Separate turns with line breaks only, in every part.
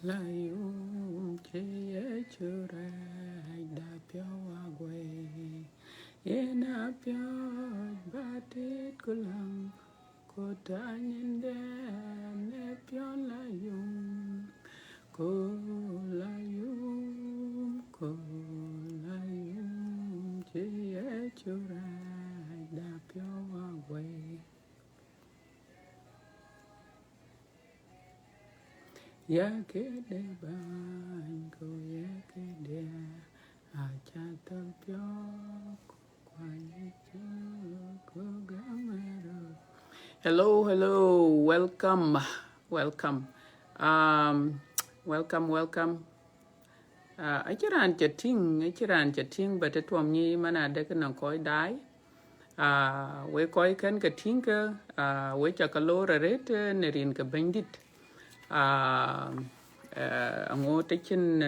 la yum che chure da pio agwe yena pio batit kulang kota nyinde ne pio la yum ko la yum che chure da pio agwe ya ke de ban ko ya ke de a cha ta pyo kwa ni ko gamero. Hello, welcome. Welcome. Achiran chatting, but it wam ni mana de kan koi dai. We koi kan ka tinka, we chakalora ret nerin ka bandit. Ango takin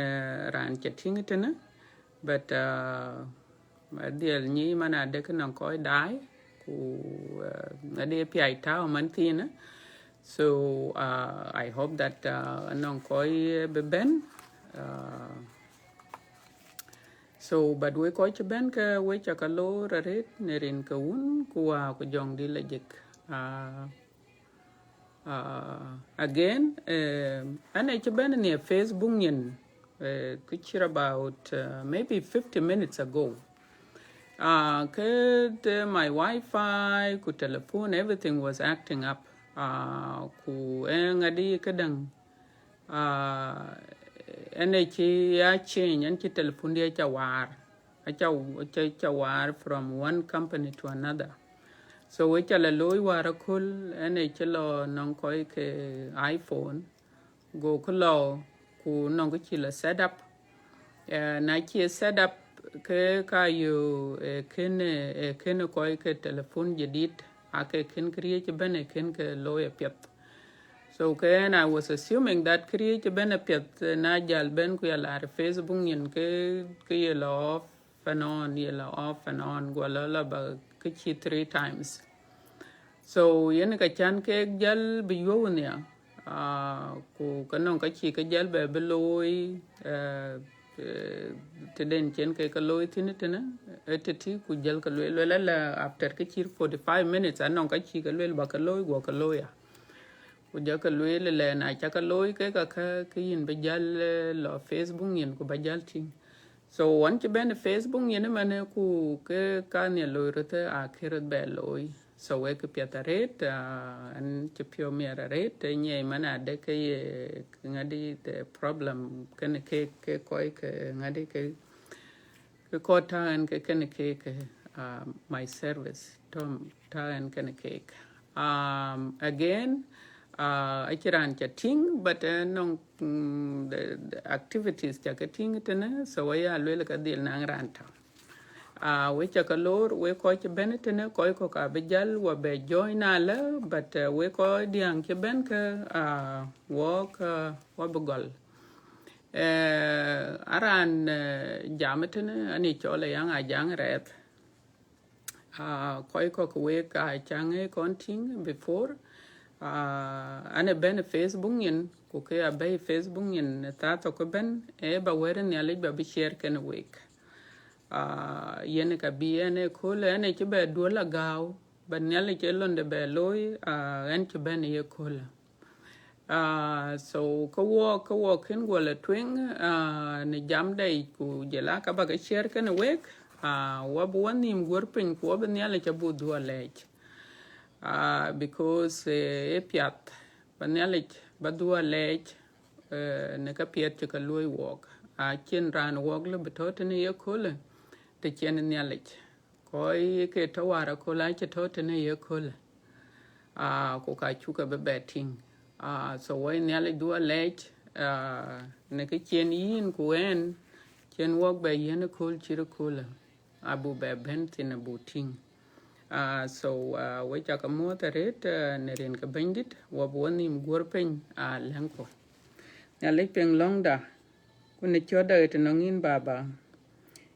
ran chatting tena, but deal ni mana de kan koi dai. Ade pi tao man tina. So I hope that anong koi beben. So but we koi ben ka we chakalo raret nerin ka un kuwa ko jong di lejik. Again, ane ben near Facebook nyen kuchir about maybe 50 minutes ago. My Wi-Fi, ku telephone, everything was acting up. Ku ngadi kadang energy ya change and telephone dia chawar from one company to another. So we chala loy wara kul lo nong koi ke iPhone go kulo ku nong chila set up na chi set up ke kayo ken koi ke telephone jadid ake ken create bene ken ke loy piat. So then I was assuming that create benefit na jal ben ku yala Facebook yin ke yala off and on go la ba kichi 3 times. So yen ka chan ke jal bi yo nya ku kanong ka chi ke jal be beloy teden chen ke loy tinitena etiti ku jal ka la after ke chi 45 minutes anong ka chi ka ba ka loy go ka loya. Uja ka luel le na cha ka loy ke ka yin be jal lo Facebook yin ku ba jal ting. So wan che ben Facebook yin mane ku ke ka ne loy rete a keret be loy. So we ke piataret an che pio meraret nye mana de ke ngadi the problem ken ke koi ke ngadi ke ko ta an ke ken ke my service tom ta an ken ke again achiran chatting but nong the activities chatting tene so we are lele ka dil nang ranta we chakalor we ko che benetene ko ka bejal wa be join ala but we ko diang che ben ka walk wa bugol aran jametene ani chole yang a jang ret ko we ka change konting before ane ben Facebook yin ku ke abai Facebook yin ta to ko ben ba were ne ale ba bi share ken week yene ka bi ene kole ene ke be do la gaw ban ne ale ke londe be loy en ke ben ye kole so ko wo ken go la twing ne jam dai ku jela ka ba ke share ken week wa bu wanim gorpin ko be ne ale ke bu do lech because piat panelik badua lech ne ka piat ka loy walk a chen ran walk le betote ne ye kole te chen ne lech koi ke tawara kola che tote ne ye kole ko ka chuka be betting so we ne le dua lech ne ke chen yin kuen chen walk be yen kol chire kole abu be bentin abuting so we chaka motaret nerin ka bandit wa boni mgorpen lenko na lepeng longda kune choda et nongin baba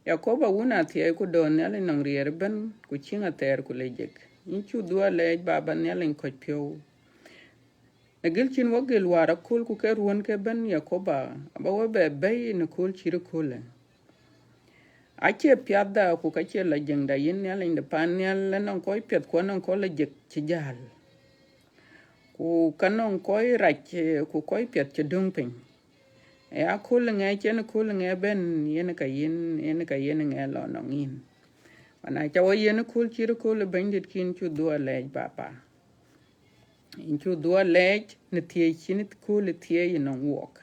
yakoba wuna tie ku don ne nong rierben ku chinga ter ku lejek inchu dua lej baba ne len ko pio gil chin wo gil wara kul ku ke ruon ke ben Yakoba ba wo be bay ne kul chiri kule ache piada ku ka che la jengda yin ne la pan ne la non koy pet ko non ko la jek ci jal ku kanon koy rach ku koy pet ci dumping ya kul nge chen kul nge ben yen ka yin nge lo no ngin wana cha wo yen kul chiri kul bandit kin chu do lej baba in chu do lej ne tie chin kul tie no wok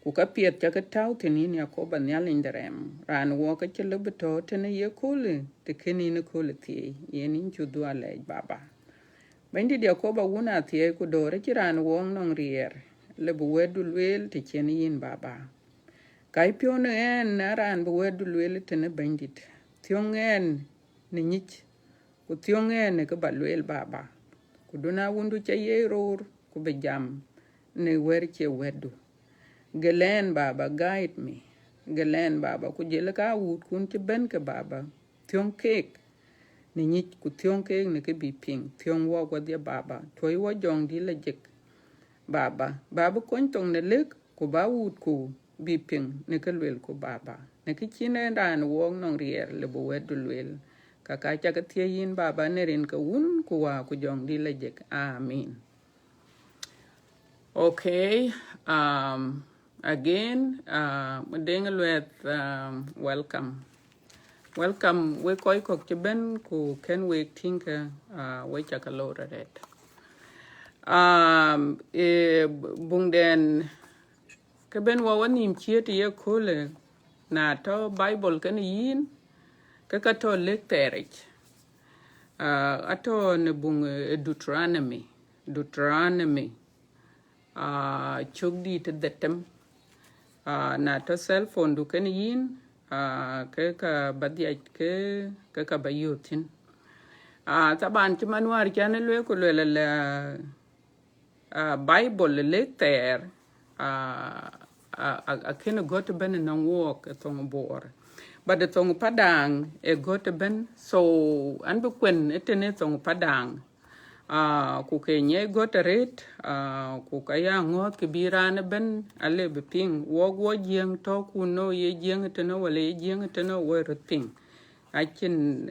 ku ka piet cha ka tau tini Yakoba ne linderem ran wo ka che lubeto tene ye kul te kini ne kul tie yen in chu do lej baba bandit Yakoba wuna tie ku do re ran wong nong rier le bu wedu luel te chen yin baba kai pio ne en ran bu wedu luel te ne bandit tionen ne nyich ku tionen ke ba luel baba ku duna wundu che ye ror ku be jam ne wer che wedu gelen baba guide me gelen baba ku jele ka wut kun che ben ke baba tion kek ne nyich ku tion kek ne ke bi ping tion wo ko dia baba toy wo jong di la jek baba kon tong ne lek ku ba wut ku bi ping ne ke luel ku baba ne ke chine ran wong nong rier le bu wedu luel ka cha ka tie yin baba ne rin ka wun ku wa ku jong di la jek amen. Okay, again deng luet welcome we koy ko ci ben ku ken we tinka we cha ka lo red bung den ke ben wa wanim chieti ye kule na to bible kan yin ka to lek terich ato ne bung Deuteronomy chugdi te detem na to cell phone du kan yin ke ka badia ke ka bayutin taban ci manuar kan le ko le bible lek ter a ken got ben na walk tong bor but the tong padang got ben so an bu kwen etene tong padang ku ke nye got ret ku ka ya ngot ke biran ben ale be ping wo jeng to ku no ye jeng te no wale jeng te no wo ping akin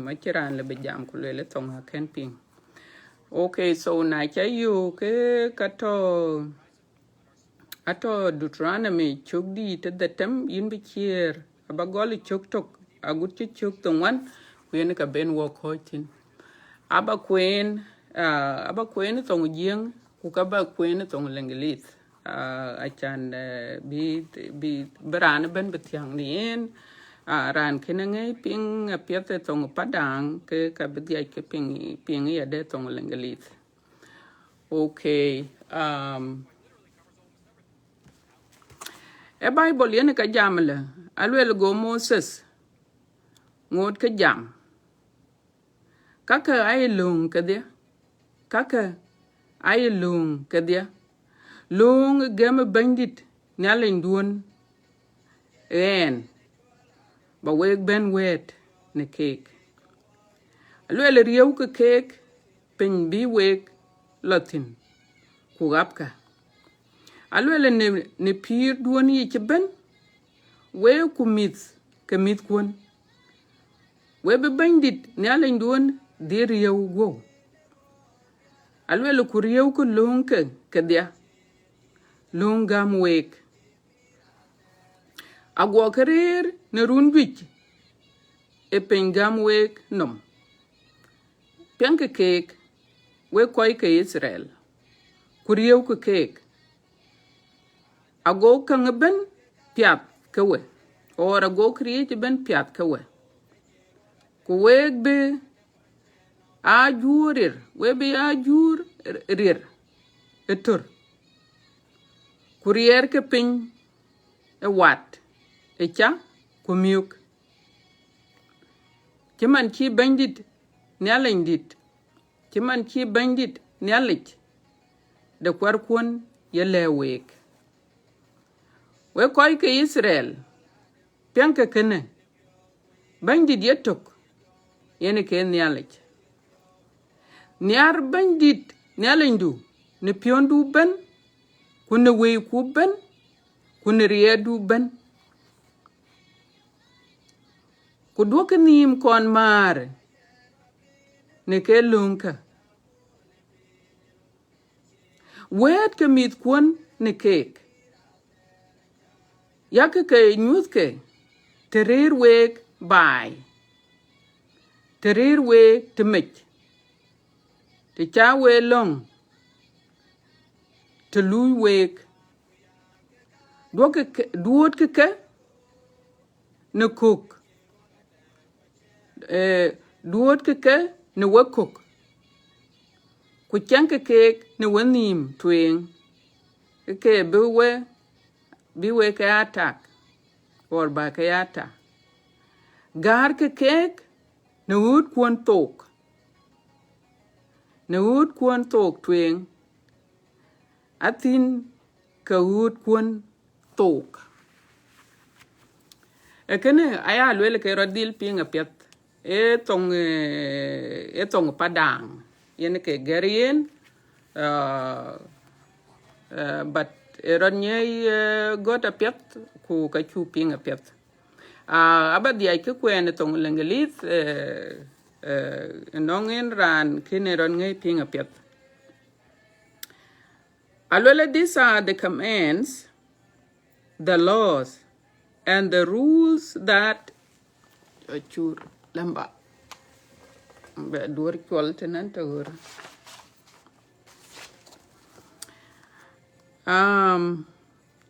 machiran le be jam ku le tong ha ken ping. Okay, so na cha yu ke kato ato Deuteronomy chugdi te detem yin bi chier abagol chuk tok agut chuk tongwan kwen ka ben wo khotin aba kwen tong jing ku ka ba kwen tong lengelit achan bi bran ben betiang nien ran kenenge ping apiate tong padang ke ka bidia ke ping ya de tong lengelit. Okay, e bible yene ka jamle alwel go Moses ngot ka jam kaka ay lung ka dia kaka ay lung ka dia lung gem bandit nyalen duon en ba weg ben wet ne kek alwel riew ka kek pen bi weg latin ku gapka alwel ne pir duon yi ci ben we ku mit ke mit kun we be bandit nyalen duon de riew go alwel ku riew ku lung ka dia lung gam weg agwo kerer ne rundwich e pengam weg nom penke kek we koy ke Israel kuriyew ke kek ago kan ben piat ke we or ago kriye ben piat ke we ku weg be a jurir we be a jur rir etur kuriyer ke pin e wat e cha kumiuk kiman ki bandit nyalendit kiman ki bandit nyalich de kwarkun ye lewek we koy ke Israel pianke kene bandit yetok yene ke nyalich Nhiaar bandit nyalendu ne piondu ben, ku ne wëiku ben, ku ne riɛldu ben. Ku dwok nim kon mare ne ke lunka. Wet ke mit kwon ne kek. Yak ke nyuth ke terir wek bai. Terir wek temech. Te cha we long. Te lui wek. Duot ke ne cook. Duot ke ne we cook. Ku chang ke ne we nim twing. Ke biwe ke attack. Or ba ke attack. Gar ke ne wood kwon tok. Ne wood kwon tok twing. Atin ka wood kwon tok. Kene aya luel ke rodil pinga piet. Tong padang. Yen ke gerien. But rodnye got a piet ku ka chu pinga piet. Abad ya ke kwen tong lengelit nongen ran kine rodnye pinga piet. Alwele, these are the commands, the laws, and the rules that chur lamba be dur kwaltenan tawur.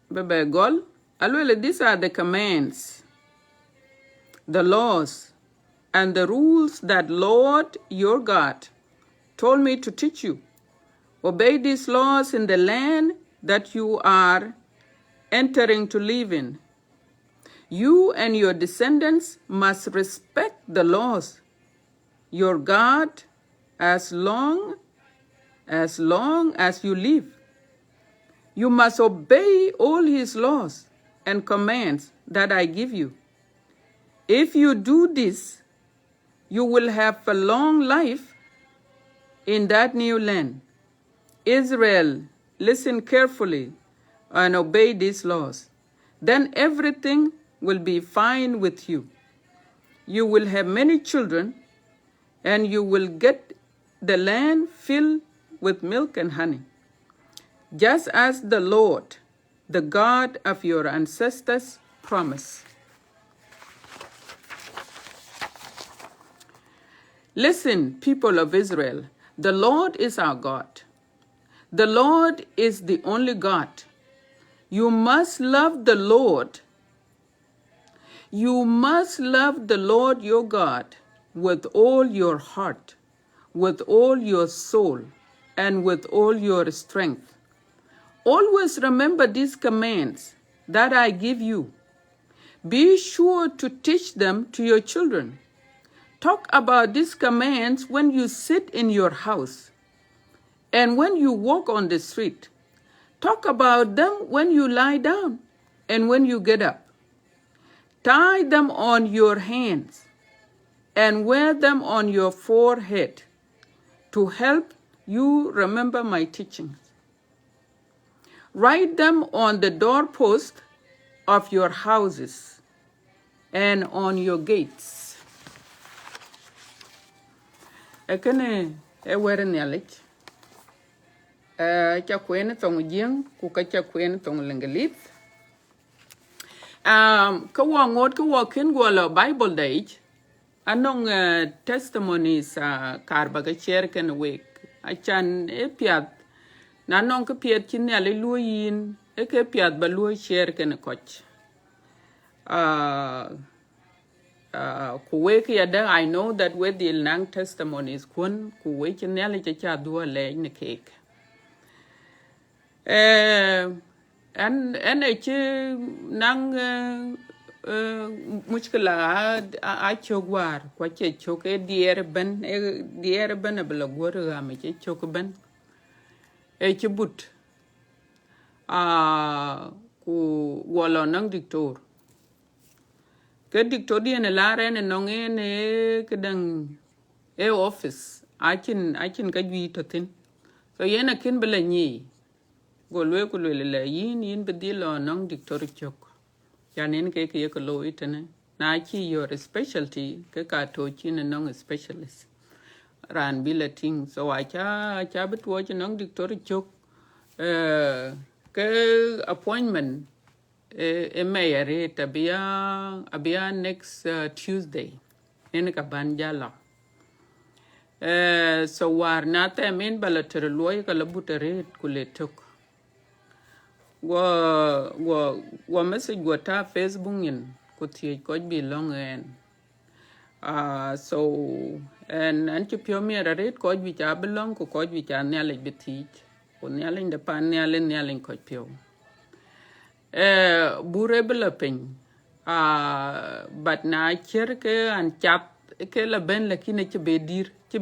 Bebe gol. Alwele, these are the commands, the laws, and the rules that Lord your God told me to teach you. Obey these laws in the land that you are entering to live in. You and your descendants must respect the laws, your God, as long as you live. You must obey all his laws and commands that I give you. If you do this, you will have a long life in that new land. Israel, listen carefully and obey these laws. Then everything will be fine with you. You will have many children, and you will get the land filled with milk and honey. Just as the Lord, the God of your ancestors, promised. Listen, people of Israel, the Lord is our God. The Lord is the only God. You must love the Lord. You must love the Lord your God with all your heart, with all your soul, and with all your strength. Always remember these commands that I give you. Be sure to teach them to your children. Talk about these commands when you sit in your house and when you walk on the street. Talk about them when you lie down and when you get up. Tie them on your hands and wear them on your forehead to help you remember my teachings. Write them on the doorpost of your houses and on your gates. Ekene ewere nyalich. Cha kwen tong jing ku ka cha kwen tong lengelit. Ka wa ngot ka wa ken go la Bible day. Anong testimonies karba ka share ken week. Achan epiat na nong ka piat chin ya le luyin e ke piat ba lu share ken coach. Ku week ya da I know that with the nang testimonies kun ku week chin ya le cha do le ne cake. And che nang mushkila a chogwar kwa che choke dier ben abla gwara me che choke ben che but ku wala nang dictor ke dictor die ne lare ne nonge ne kedang office I can ka gwi to tin so yena kin bela nyi go lwe ku lwe le yin bedi lo nong dictor chok yanin ke ke lo itene na chi your specialty ke ka to chi na nong specialist ran bila ting so cha bet wo chi nong dictor chok ke appointment mayare abia next Tuesday in ka banjala so war na te min balater loy ka labutere kule tok wa message go ta Facebook yin ko tie ko bi long en so and anti pio mi raret ko bi cha belong ko bi cha ne le biti ko ne le de pan ne le ko pio bure bela pin but na cher ke an chap ke la ben la kine ke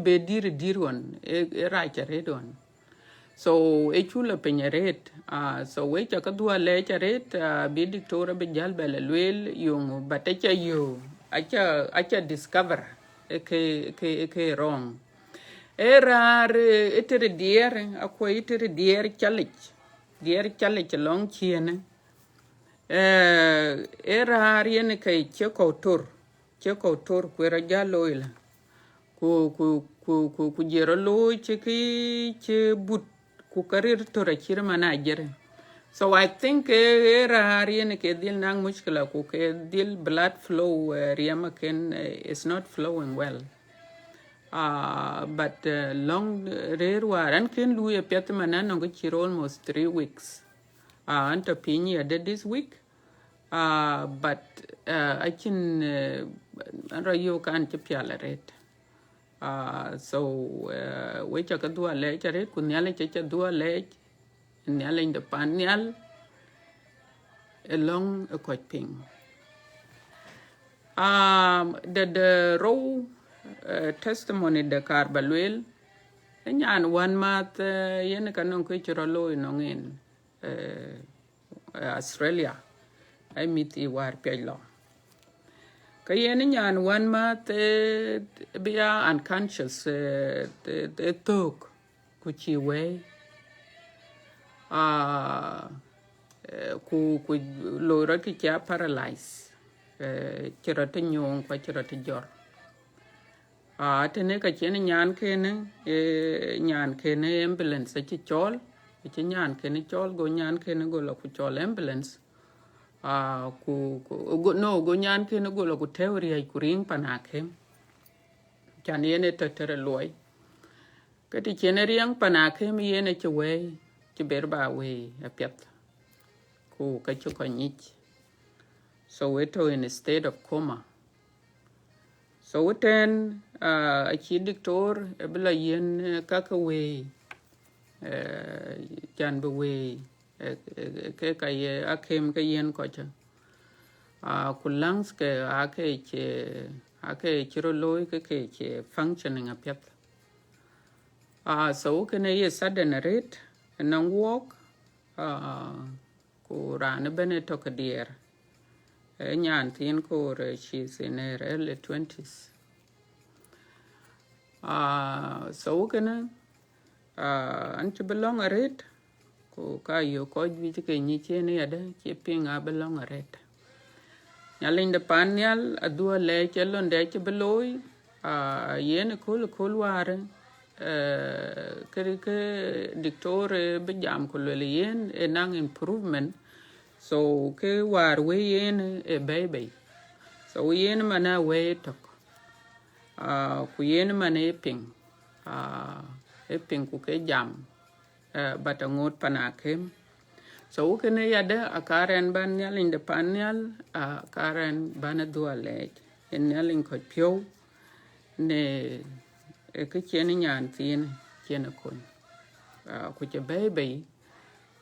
bedir dirwan ra chare don so e chula penyeret so we cha ka dua le charet bi dictora be jal bela luel yung batacha yo acha discover ke wrong era itere dier akwa itere dier challenge long chiene era riene kai chekotor kwera jaloila ku jero lo che but ku karir tora chira manager so I think era riene ke dil nang mushkila ku ke dil blood flow riama ken is not flowing well but long rare waran ken lu e pet manan ngo chiro almost 3 weeks anta pinyi did this week but I can rayo kan chpiala ret so we cha ka dua le cha ret kunyale cha dua le nyale in the panyal along a quite ping the raw testimony the carbalwel nyan one mat yen kanon ko chiro lo nongin Australia I meet war pelo kayen nyan one mat bia unconscious the talk kuchi we ku lo ra ki cha paralyze chiro te nyong kwa chiro te jor tene ka chen nyan kene ambulance chi chol chi nyan kene chol go nyan kene go lo ku chol ambulance go nyan kene go lo ku teori ai kuring panake chan yene tetere loy kati chen riang panake mi yene chwe chi berba we apet ku ka chu kanyich so weto in a state of coma so weten a chi dictor ebla yen kaka we chan be we ke ka ye akem ka yen ko cha kulangs ke ake chiro loy ke functioning apet so can ye sudden rate and walk ku ran bene to ka dier nyan tin ko she's in her early 20s so can anti belong a rate ko ka yo ko bi ke ni chene yada che pinga belong a rate nyalin de panyal adua le chelon de che beloy yen kul ware ke dictor be jam ko le yen enang improvement so ke war we yen baby so yen mana we tok ku yen mana ping ku ke jam batangot panakem so kene yada akaren ban nyal in the panel akaren ban duale en nyal in ko pio ne ke chen nyan tin chen kon ku che baby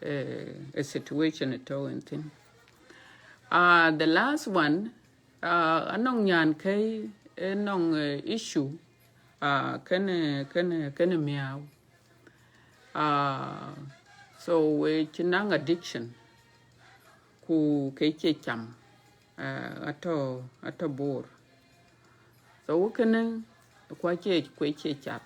a situation to entin the last one anong nyan kai enong issue kene miao so we chinang addiction ku ke cham ato bor so kene kwa che chat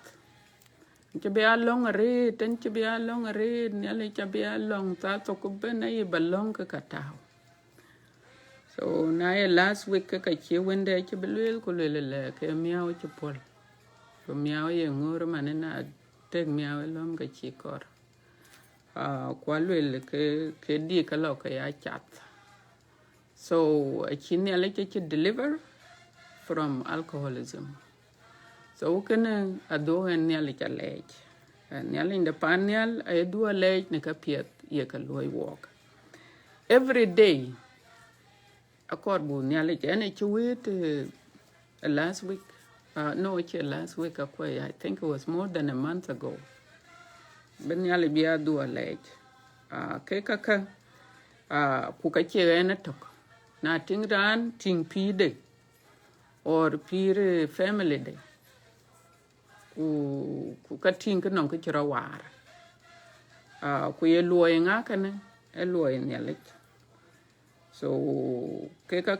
cho be long a re ten cho be long a re nyale cho be long ta to ko be na ye balong ka katao so na ye last week ka che wende cho be luel ko le ke miao cho pol ko miao ye ngor mane na tek miao lom ka chi kor kwa luel ke di ka lo ka ya chat so a chi nyale cho deliver from alcoholism so kana ado en nyale cha lej nyale in the panel I do a lej ne ka piet ye ka loy walk every day accord bu nyale cha ne chuit last week no it's last week I think it was more than a month ago ben nyale bia do a lej ke ka ku ka che na tok na ting ran ting pi de or pire family de ku ka ting ka non ka chira war ku ye loy nga ka ne e loy nyale so ke ka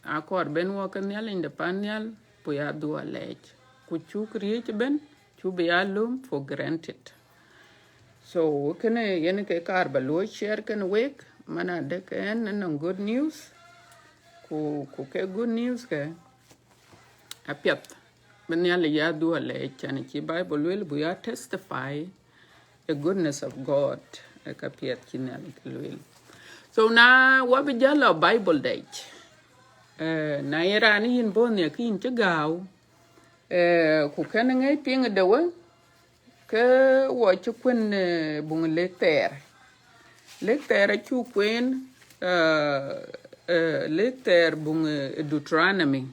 akor ben wo ka nyale in the panel pu ya do a lej ku chu kriye ben chu be ya lum for granted so kene yen ke kar ba lo share kan week mana de ken non good news ku ke good news ke apiat ben ya le ya do a lej and ki bible will bu ya testify the goodness of God ka piat kinal will so na wa bi jalo bible day na era ni in bon ya kin te gaw ku kan ngai ping de wa ke wo chu kun bung le ter chu kwen le ter bung Deuteronomy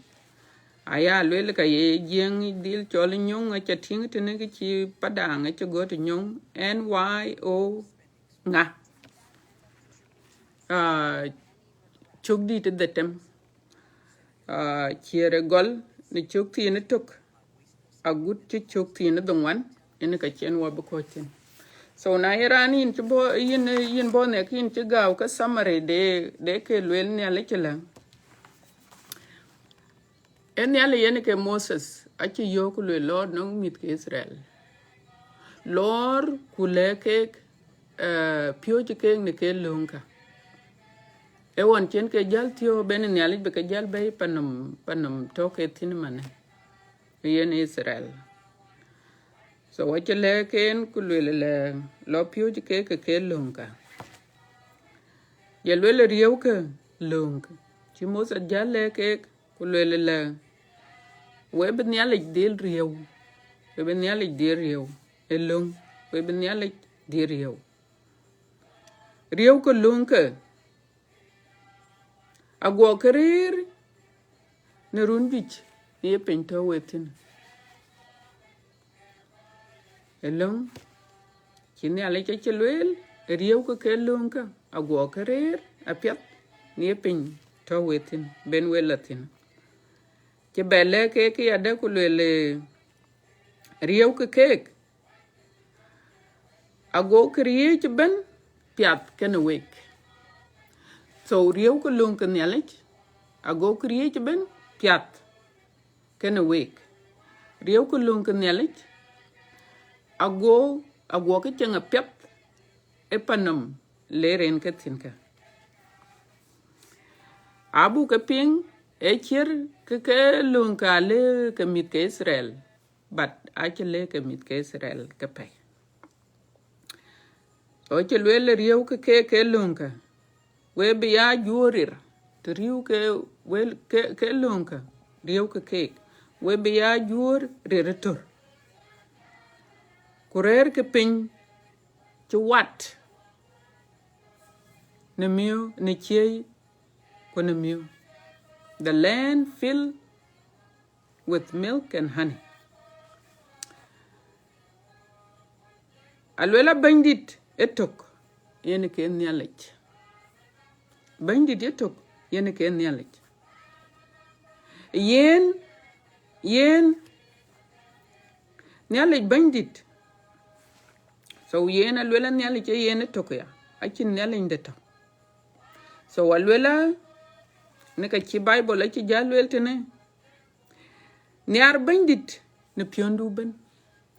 aya le ka ye jeng dil chol nyong a chating tene ki chi padang a go to nyong nyo nga chuk di te detem chiere gol ni chuk ti ne tok a gut chi chuk ti ne dongwan ene ka chen wa bu ko chen so na irani in bo yin bo ne kin ti gaw ka summary de ke lwel ne ale chelang en yale yen ke Moses achi yo ku le Lord no mit ke Israel Lord ku le ke pio ji ke ne ke lunga e won chen ke jal tio ben ne ale be ke jal be panam to ke tin mane yen Israel so what you le ken ku le lo pio ji ke lunga ye le rieu ke lunga chi Moses jal le ke ku le we ben yale del rieu we ben yale del rieu elong we ben yale del rieu ko lung ke agwo kerir ne run bich ye pento wetin elong kini ale ke chelwel rieu ko ke lung ke agwo kerir apiat ne pento wetin ben welatin ke bele ke ade ku le rieu ke ago kriye ben piat ken week so rieu ko lung ken yalech ago kriye ben piat ken week rieu ko lung ken yalech ago ke chenga piat epanam leren ke tinka abu ke ping echer ke lung ka le ke mit ke Israel but actually ke mit ke Israel ke pay o che le rieu ke lunka we bi ya jurir to riu ke wel ke lunka rieu ke we bi ya jur retor kurer ke pin to wat ne miu ne chei ko ne miu the land filled with milk and honey alwela bandit etok yene ke nyalech bandit etok yene ke nyalech yen nyalech bandit so yen alwela nyalech yen etok ya achin nyalech ndeto so alwela ne ka chi bible achi jalwel tene Nhiaar bandit ne piondu ben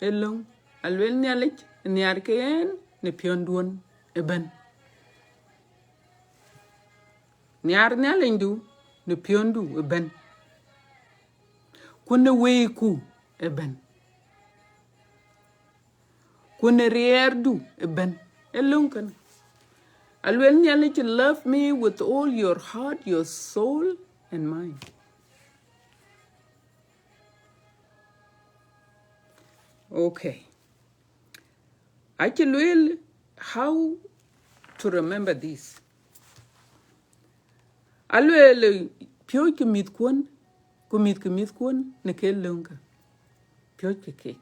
elong alwel Nhialich Nhiaar ken ne pionduon eben. Nhiaar Nhialicdu ne piondu eben. Kune wëiku eben. Kune riɛldu eben. Elunkan. Alwel Nhialich, love me with all your heart, your soul, and mind. Okay. Actually, how to remember this? Alwel pio kumit kun ne ke lunga. Pio ke kek.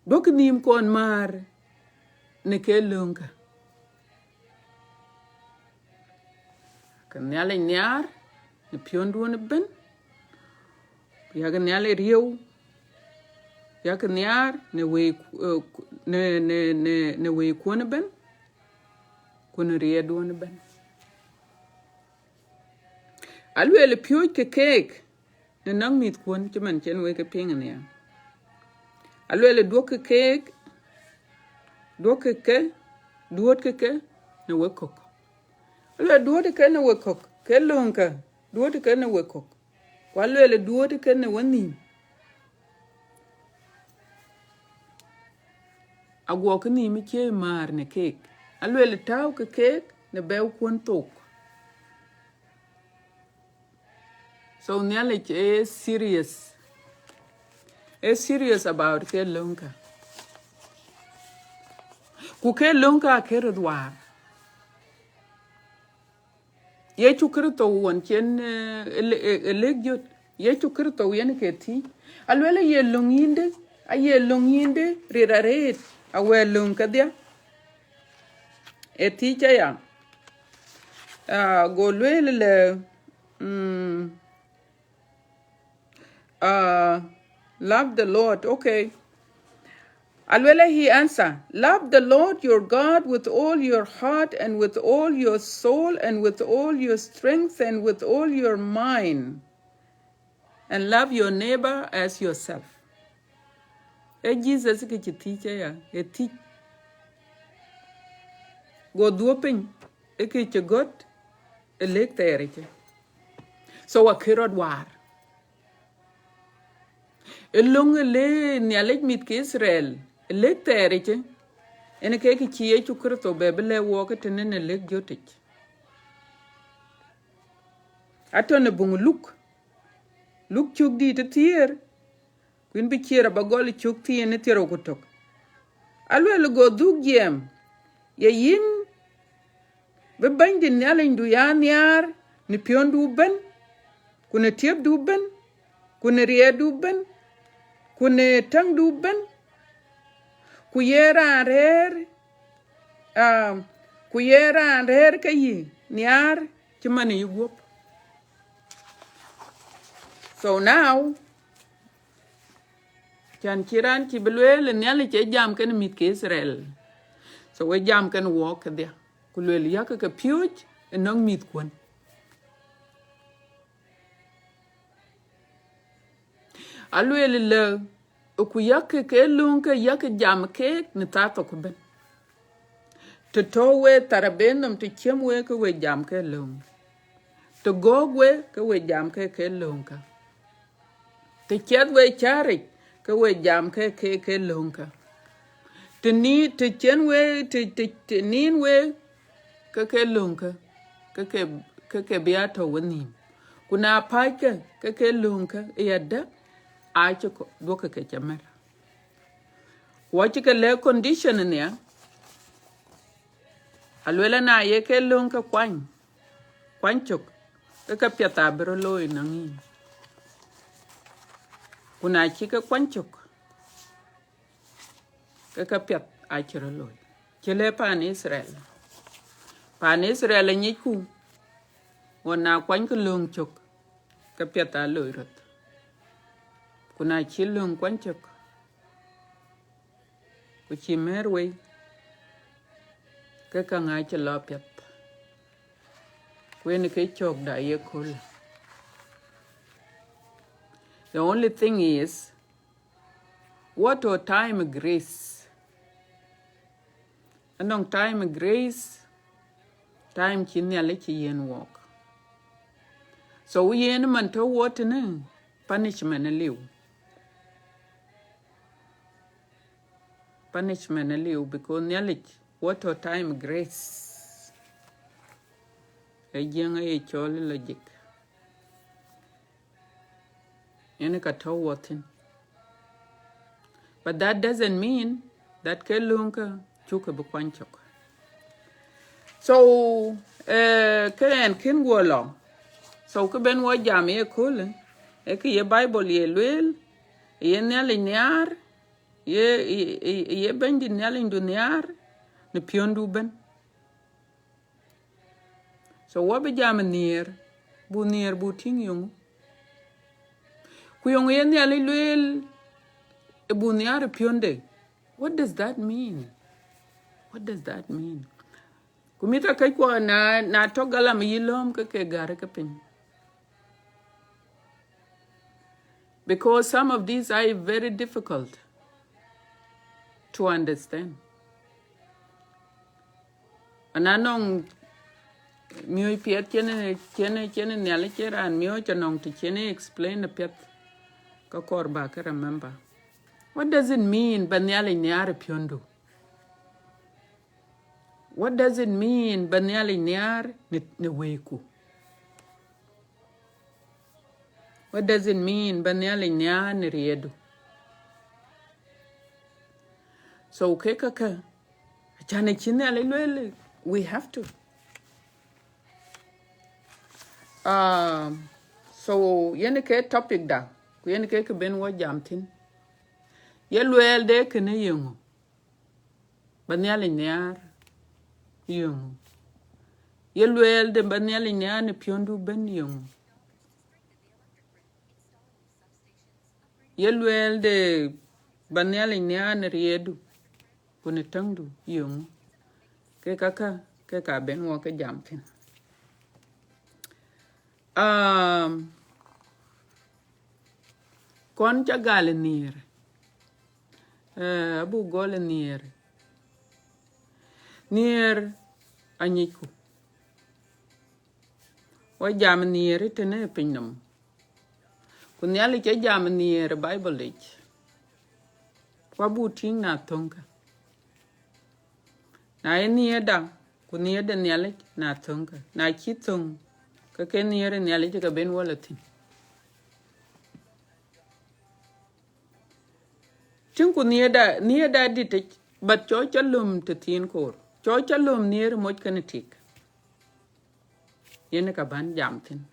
Dok nim kon mar ne ke lunga. Kan Nhialich Nhiaar ne pionduon ben. Yaga Nhialich rieu. Yaga Nhiaar ne wëiku ben. Kun riɛldu ben. Alwel pio ke kek ne nang mit kun chuman chen we ke ping ya. Alwel duok ke kek duot ke ne wekok. Alwel duot ke ne wekok ke lunka duot ke ne wekok. Alwel duot ke ne wani. Agwo ke ni mi che mar ne kek. Alwel taw ke kek ne bew kun tok. So Nhialich is serious. Is serious about ke lunka. Ku ke lunka ke redwar. Ye chukrito won chen elegjot. Ye chukrito yen ke ti. Alwel ye lunginde, aye lunginde riraret awe lunka dia. E ti cha ya. Go luel love the Lord. Okay. Alwele he answer, love the Lord your God with all your heart and with all your soul and with all your strength and with all your mind, and love your neighbor as yourself. Jesus ke teacher ya, e teach. Go duopin, e ke God, e lek tereke. So a kirod war. E long le Nhialich mit ke Israel. Lek tereke ene ke chi e chukrito bebele woke tene ne lek jotich. Ato ne bung luk chuk di te tier kuin bi chira bagol chuk ti ne tiro kutok. Alwel go dug jem ye yin be bandi Nhialicdu ya Nhiaar ni piondu ben kune tiep du ben kune riɛldu ben kune tangdu ben. Kuyera rer kayi Nhiaar chimani yugop. So now chan chiran chi belwel Nhialich che jam ken mit ke Israel. So we jam ken walk there. Kulwel yak ke piuch enong mit kun. Alwel le ku yak ke lunka yak jam ke ne tato ku ben. To towe tarabenum to chemwe ke we jam ke lung. To gogwe ke we jam ke lunka. To chadwe chari ke we jam ke lunka. To ni to chenwe to ninwe ke lunka ke biato wani. Kuna paike ke lunka yada achiko doka ke chamera. Wachi ke le condition niya. Alwela na ye ke lunka kwanchok ke piata bero loy nangi. Kuna chika kwanchok ke piat achiro loy. Chele pan Israel nyiku wana kwanko lung chok ke piata loy rot. Kuna chilung kwanchok kuchi merwe ke kanga chilo piat. When ke chok da ye kul. The only thing is what or time grace. Anong time grace, time chi nyale chi yen walk. So we yen man to what ne punishment liu. Punishment liu because nyale what or time grace. A young a chol logic. Yen ka to watin. But that doesn't mean that ke lunka chuka bu kwanchok. So ken kin go long. So ke ben wo jam ye kule. E ke ye Bible ye luel, ye Nhiaar, ye ben di Nhialicdu Nhiaar, ne piondu ben. So wo be jam Nhiaar bu ting yung. Ku yung ye Nhialicdu e bu Nhiaar pionde. What does that mean? What does that mean? Kumita kai kwa na togala mi yilom ke gare ke pin. Because some of these are very difficult to understand. And I know mio piet chene nyale chera and mio chanong to chene explain the piet ka korba ka remember. What does it mean banyale Nhiaar piondu? What does it mean banyale Nhiaar ne wëiku? What does it mean banyale Nhiaar ne riɛldu? So kekaka chane chine ale we have to. So yene ke topic da ku yene ke ben wo jamtin. Ye luel de kene yungu. Banyale Nhiaar yungu. Ye luel de banyale Nhiaar ne piondu ben yungu. Ye luel de banyale Nhiaar ne riɛldu kune tangdu yungu. Ke ka ben wo ke jamtin. Kon cha gale Nhiaar. Abu gole Nhiaar. Nhiaar anyiku. Wa jam Nhiaar tene pinnam. Kun yali ke jam Nhiaar Bible lich. Kwa bu ting na tonka. Na Nhiaar da kun Nhiaar da nyale na tonka. Na chitong ka ke Nhiaar nyale ka ben wala tin. Tinku Nhiaar da dit but cho chalum te tin kor. Cho chalum Nhiaar moj kana tik. Yene ka ban jam tin.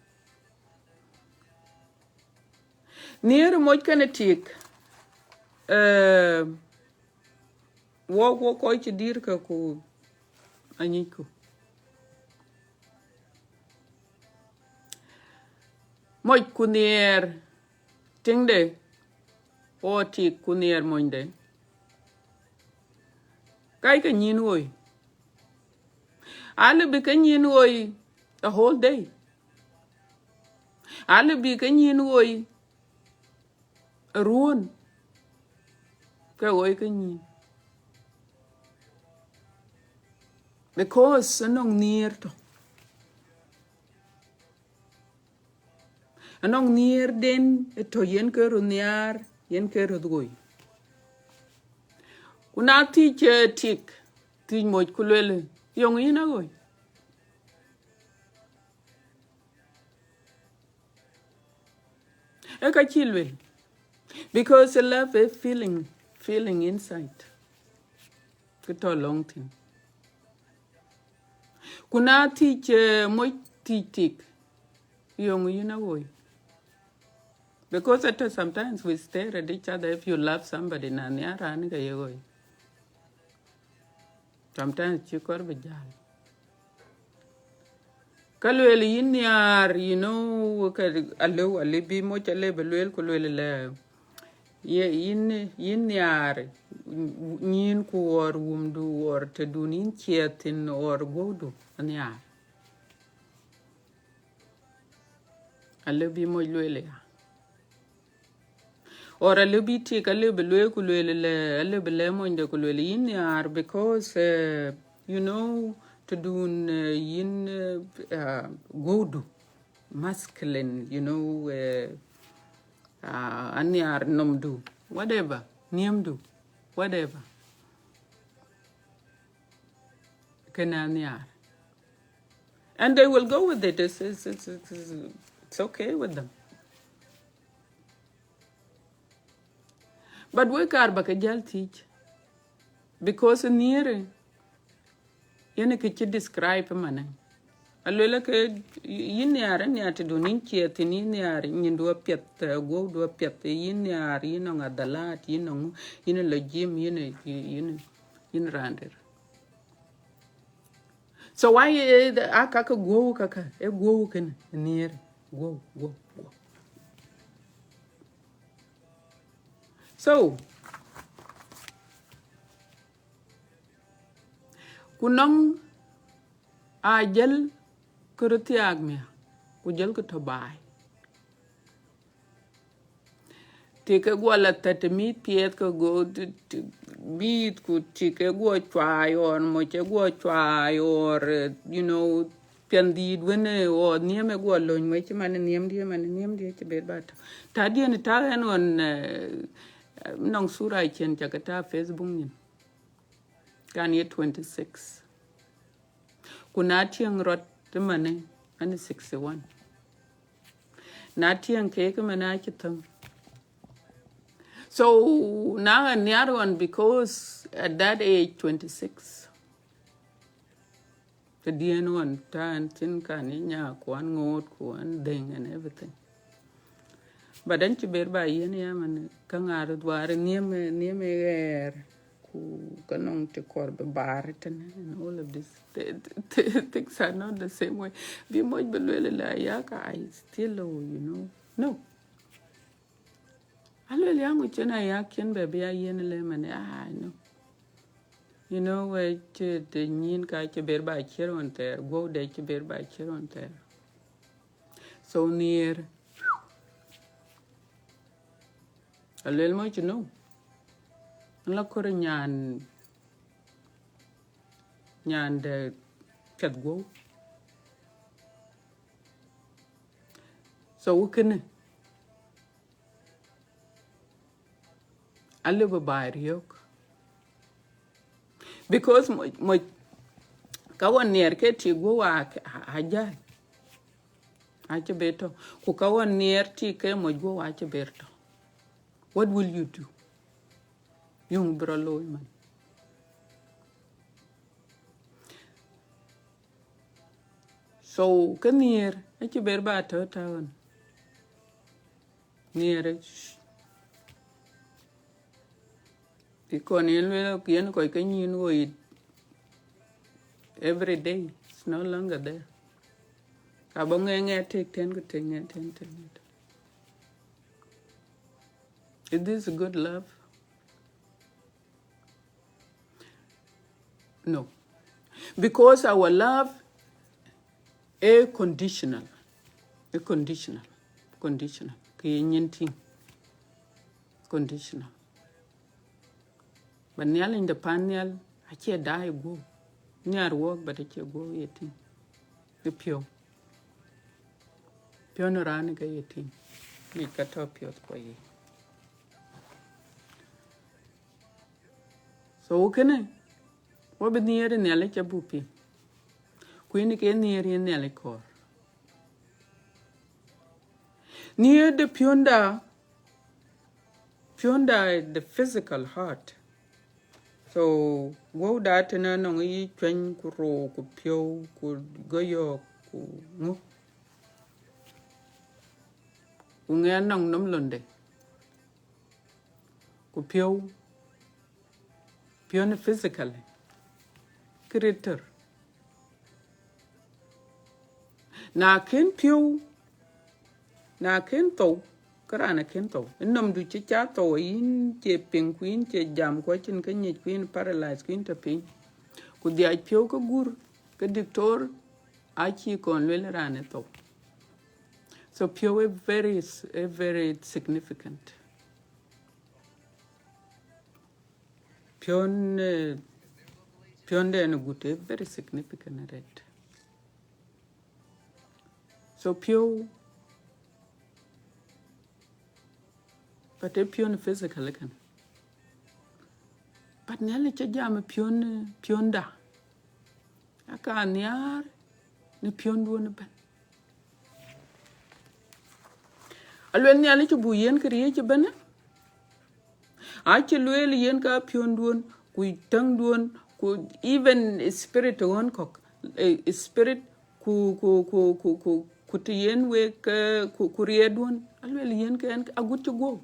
Nhiaar moj kana tik. Wo ko chi dir ka ku anyiku. Moj ku Nhiaar tingde o tik ku Nhiaar monde. Kai ka nyin woy. Ale bi ka nyin woy a whole day. Ale bi ka nyin woy a ruon. Ka woy ka nyin. Because anong Nhiaar to. Anong Nhiaar den to yen ke ru Nhiaar yen ke ru goy. Kuna teach tik teach moj kulele yong ina goy. Eka chilwe. Because I love a feeling inside. Kito long thing. Kuna teach moj teach tik yong ina goy. Because sometimes we stare at each other if you love somebody na Nhiaar ani ka yogoy. Sometimes chikor bijal. Kalwele yin Nhiaar, you know, alo alibi mo chale belwel kulwele la. Yin Nhiaar, nyin ku or wumdu or tedunin chiatin or godu Nhiaar. Alibi mo lwele ya. or a little bit take a little bit a little bit lemon the kulele in yar because you know to do in go do masculine, you know, anyar nom do whatever niem do whatever can anyar, and they will go with it. It's okay with them. But we can't bakajal teach because near you can describe man. Alwela ke yinyar nya te do nin kiet ni nyar nyin do pet go do pet yinyar yino ngadalat yino lejim yino rander. So why akaka go kaka e go ken near go. So kunong ajel kurutiag me kujel ko tobai tike gwala tatmi piet ko go beat ku tike go try or mo che go try or you know pendi wene o nieme go lo mo che man niem die che ber bat ta dien ta en on nong sura chen chakata Facebook nin kan ye 26 kuna tiang rot mane ani 61 na tiang ke mana kitam. So now a near one because at that age 26 the DN one tan tin kan nya kwan ngot kwan deng and everything. But then you bear by yen yaman kangar dwar niem ku kanong te korbe bariten and all of this things are not the same way. Be much belwele la yaka I still you know no. Alwele yangu chena yakin baby yen le mane no. You know where the nyin ka che bear by chiron there go de che bear by chiron there. So near a little much, you know. La kore nyan de kat go. So we can a little by riok because my kawan near ke ti go haja ache beto ku kawan near ti ke mo go ache beto. What will you do? Yung bralo man. So can near ache berba town. Near it. Because you can go it every day. It's no longer there. Abong take 10 good thing 10. Is this good love? No. Because our love is conditional. Conditional. Conditional. But Nial in the panel, I can't die go. Near work, but I can't go eating. The pure. Pure no raniga eating. We cut up pure for you. So can I? What be near in Nhialicdu? Queen again near in Nhialicdu. Near the Pionda, the physical heart. So go that and on each train could row, could pio, could go your no. Unganong numlunde. Could pio physically. Creator. Na ken pio. Na ken to. Karana kento. Nom du chicha to in che penguin che jam question can ye queen paralyzed queen to pin. Could the pioka gur,个 dictor, achi con lele So pure very significant. pion de no gute very significant red. So pure, but a pion physical can. But nearly jam pion da. Aka Nhiaar ni pion duon ben. Alwen Nhialicdu bu yen kriye ci bena. Ache luel yen ka pion duon ku tang duon ku even spirit on kok spirit ku te yen we ku riɛ duon alwen yen ka en agut to go.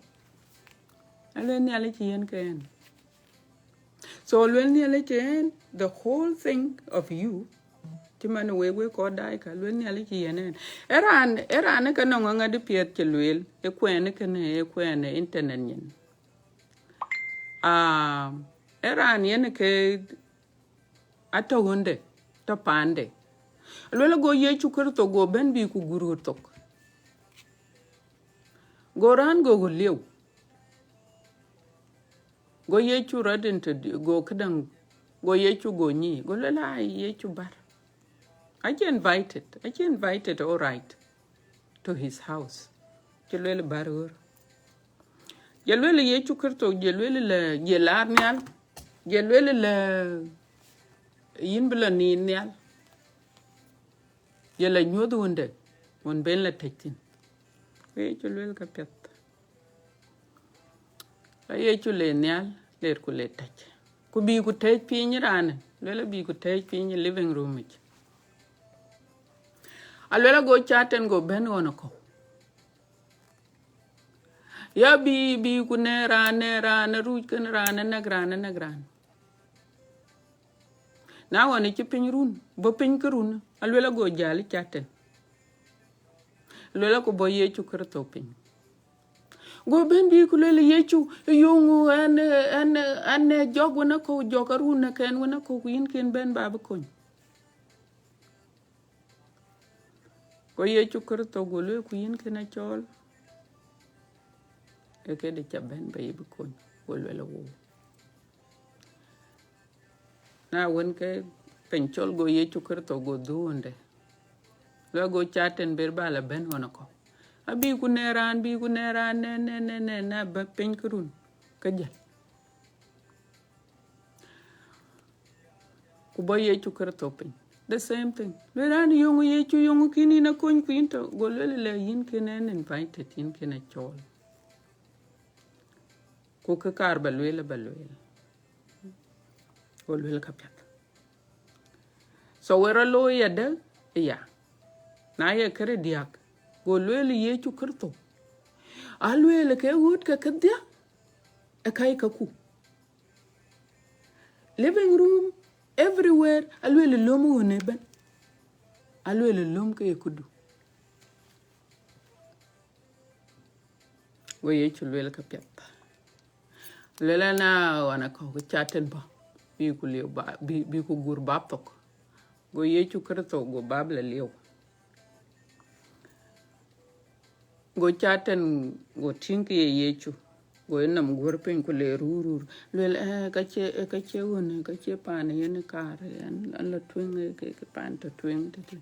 Alwen Nhialicdu yen ka en. So alwen Nhialicdu en the whole thing of you Timan we ko dai ka lwen Nhialicdu yenen eran ka no nga de piet ke lwel e kwene internet nyen eran yen ke ato hunde to pande lwel go ye chukur to go ben bi ku guru tok goran go lew go ye chu radin to go kadang go ye chu go ni go la ye chu bar I invited all right to his house. Jelwele barur. Jelwele ye chukurto, jelwele le jelar nyal. Jelwele le yinbela ni nyal. Jela nyodu wunde. Wun ben la tekin. Ye jelwele kapet. La ye chule nyal. Ler kule tech. Kubi ku tech pinyi rane. Lwele bi ku tech pinyi living room ich. Alwela go chat and go ben on a call. Ya bi ku ne rane ruj kan rane nagran. Na wani ci pin run, bo pin kurun, alwela go jali chatten. Alwela ko bo yechu kurto pin. Go ben bi ku lele yechu yungu an jog wana ko jogarun na ken wana ko yin ken ben baba kon. Go yechu kurto go le ku yin ken a chol. Eke de chaben ba yibu kon go lele wo. Na wen ke penchol go yechu kurto go duonde. Lo go chatten ber bala ben wana ko. Abi ku neran ne na ba pen kurun kajal. Ku bo yechu kurto pen. The same thing. Leran yungu yechu yungu kini na kon kwinto go lele yin kenen invited yin kena chol. Ku ka kar balwele. Go lele kapyat. So wera lo yada ya. Na ye kere diak. Go lele yechu kurto. Alwele ke wood ka kadya. Akai kaku. Living room everywhere alwele lomu wone ben. Alwele lom ke kudu. Go yechu lwele kapyat. Lele na wana ko chatten ba. Bi ku liu ba bi ku gur bab tok. Go yechu kurto go bab la liu. Go chatten go tinki yechu. Go enam gur pen ku le rurur. Lele kache wone kache pan yen kar an la twing ke pan to twing tete.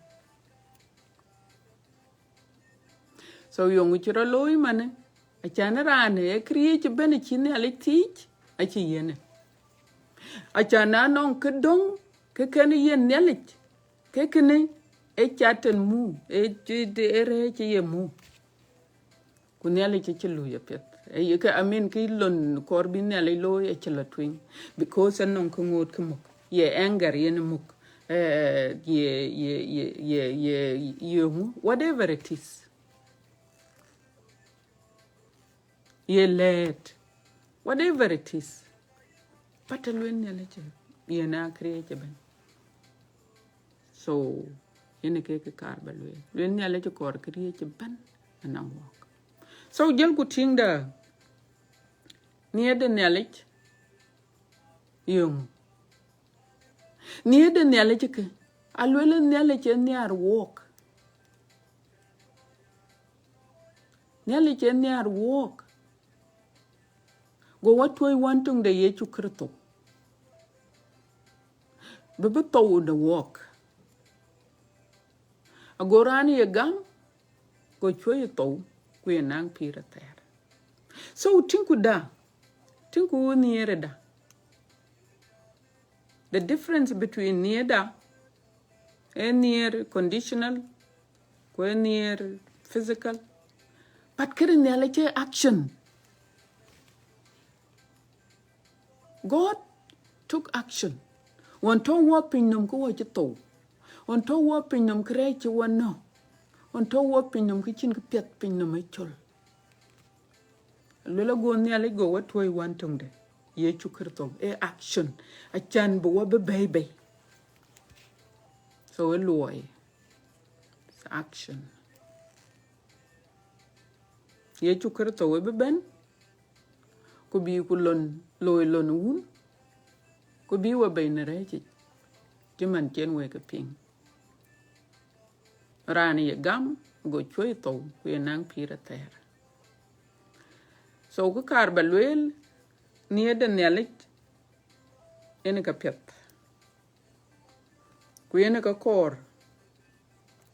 So yongu chiro loy mane. Achana rane kriye bene chine ale teach achi yene. Achana non kedong ke kene yen nelich. Ke kene chatten mu ere chi ye mu. Kunyale chichilu ya pet. Amin ki lon korbi nale loy echela twing because non kungot kumuk. Ye anger yen muk. Ye whatever it is. Ye late, whatever it is. But alwen ye na create ben. So yene ke kar balwe. Lwen nyale kor create ben anang walk. So jel ku tinda niye de nyale yung. Niye de nyale ke alwele nyale Nhiaar walk. Nyale Nhiaar walk. Go what we want to the yechu kurto. Bebe to the walk. Agorani ye gam go chwe to ku nang pira ter. So tinku niere da. The difference between near da and near conditional, near physical, but keren reality action. God took action. One to whopping them go at to. One to whopping them create you one no. One to whopping them kitchen pet pin them a chol. Lula go nearly go what way one tongue de. Ye chukerto, action. A chan bo baby. So a loy. It's action. Ye chukerto we ben. Could be kulon loy lon woon. Could be wa bay narrated. Jiman chen wake a ping. Rani a gum go chwe to we nang pira ter. So go carba luel near the Nhialicdu in a capet. Queen a core.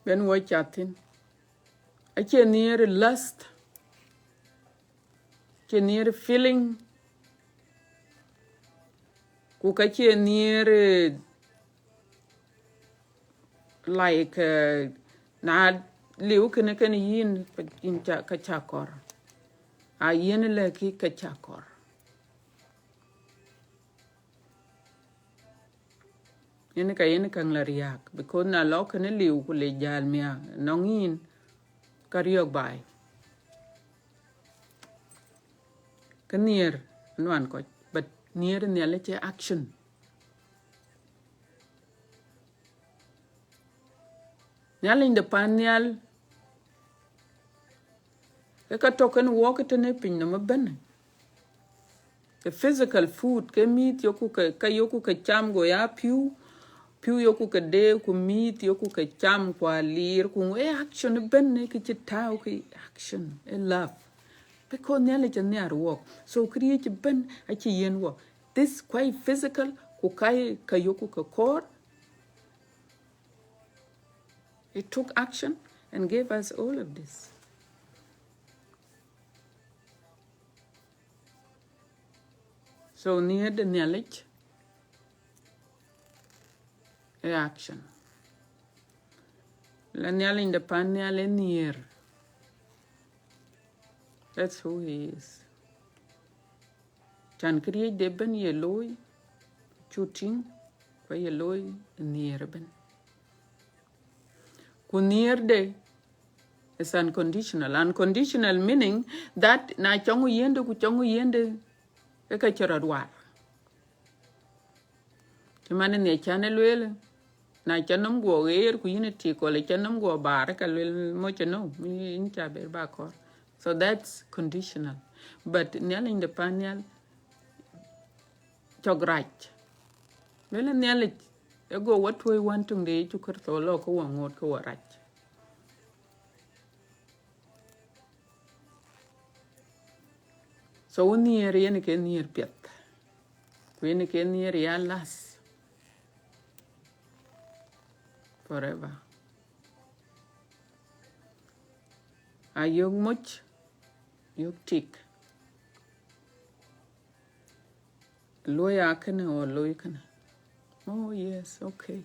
When we chatting. I can near lust. Can near feeling. Kukachi near like na liu can yin in kachakor. A yin like kachakor. Yin kang lariak because na lock and a liu kule jalmia nongin kariok by. Near no coach, but near reality action. Nyal in the panyal, a token walk at an epin no ben. The physical food can meet yoku kayoku ka cham go ya pew yoku ka de ku meet yoku ka cham kwa lir ku action ben ne ki tau ki action a love. Because nearly a near walk. So create ben a yen walk. This quite physical, kukai kayoku ka core. It took action and gave us all of this. So near the Nhialicdu, action. La Nhial in the pan near. That's who he is. Can create the ben yellow, shooting, kwa yellow near ben. Ku near de is unconditional. Unconditional meaning that na chongu yende ku chongu yende eka choradwar. Chimane ne chane luel na chanom go air ku unity ko le chanom go bar ka luel mo chano in chaber ba kor. So that's conditional. But nyal in the panyal chograch. Well nyal go what we want to de to kurto lo ko wangot ko warach. So near yen ke near pet. Queen ke near ya las forever. A young much you tick. Lawyer can or lawyer can. Oh yes, okay.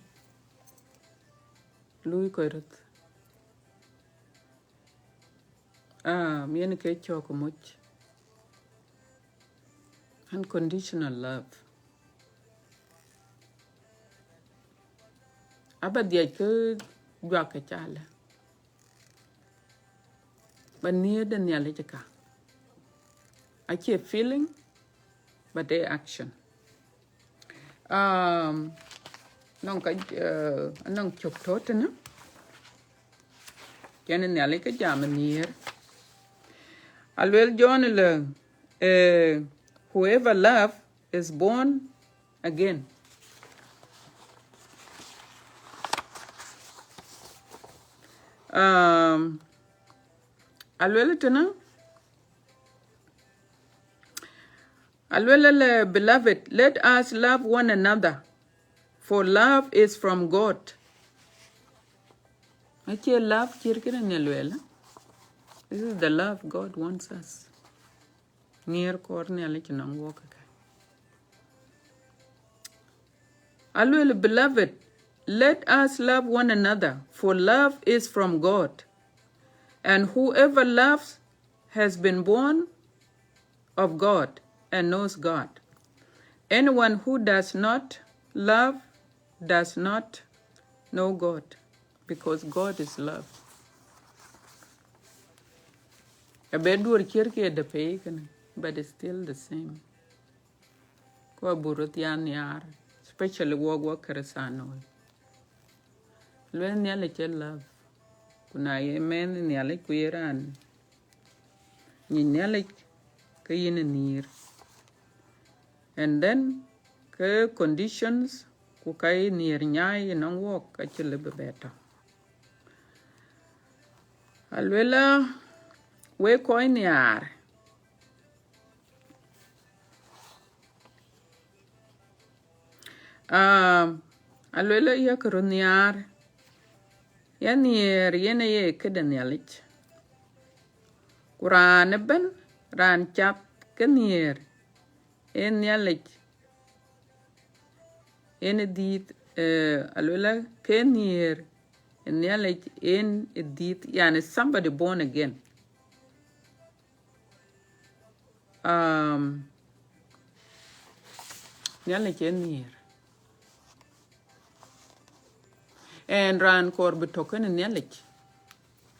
Louis Coirot. Me and Kate choke much. Unconditional love. Abad dia ke dua ke chala. But near the Nhialicdu. I keep feeling, but they action. Nong chok tot na. Kene Nhialicdu jam near. Alwell John whoever love is born again. Beloved, let us love one another, For love is from God. Ache love kirkira ne luel. This is the love God wants us. Near corner lechinang walk. Alwel, beloved, let us love one another, for love is from God. And whoever loves has been born of God and knows God. Anyone who does not love does not know God, because God is love. A bedur kirke de pagan, but it's still the same. Ko burutian yar, especially worker sano. Luen nyale love. Kuna yemen nyale kuiran. Nyale kayin near. And then ke conditions kukai near nyai nong walk actually be better. Alwela we koi Nhiaar. Alwela yakuru Nhiaar. Ya near yene ye keda Nhialich. Kuran ben ran chap ke near. En Nhialich. En dit alwela ke near. En Nhialich en dit. Yani somebody born again. Nhialich en near. And ran kor betoken in Nhialich.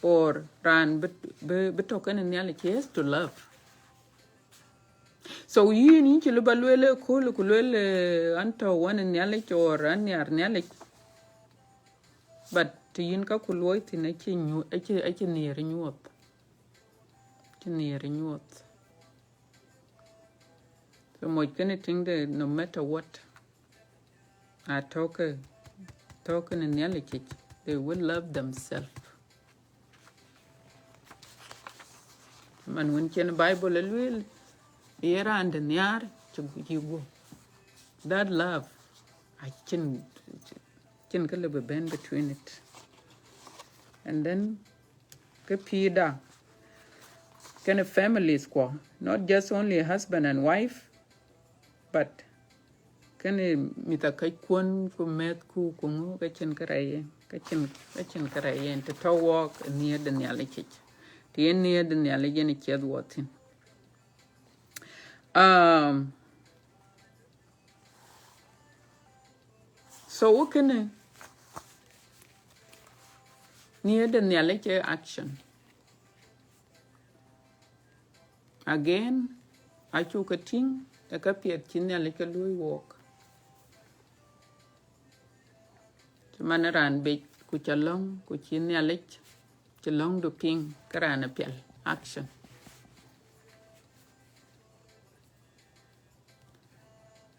Or ran betoken in Nhialich, he has to love. So you need to look at the kulele anto one in Nhialich or an Nhiaar Nhialich. But to yinka kulwait in a near renewal. Near renewal. So my kind of thing that no matter what I talking in Nhialich, they will love themselves. Man when the Bible will here and Nhiaar you go. That love I can bend between it. And then kapida kind of families not just only a husband and wife, but can mitakai kun ku met ku kungu kachin karaye and to walk near the Nhialich. The near the Nhialich and ched watin. So what can near the Nhialich action? Again, I took a thing, a copy of Nhialich Lui walk. The manaran big kuchalong, Nhialich, chalong do ping, karanapel, action.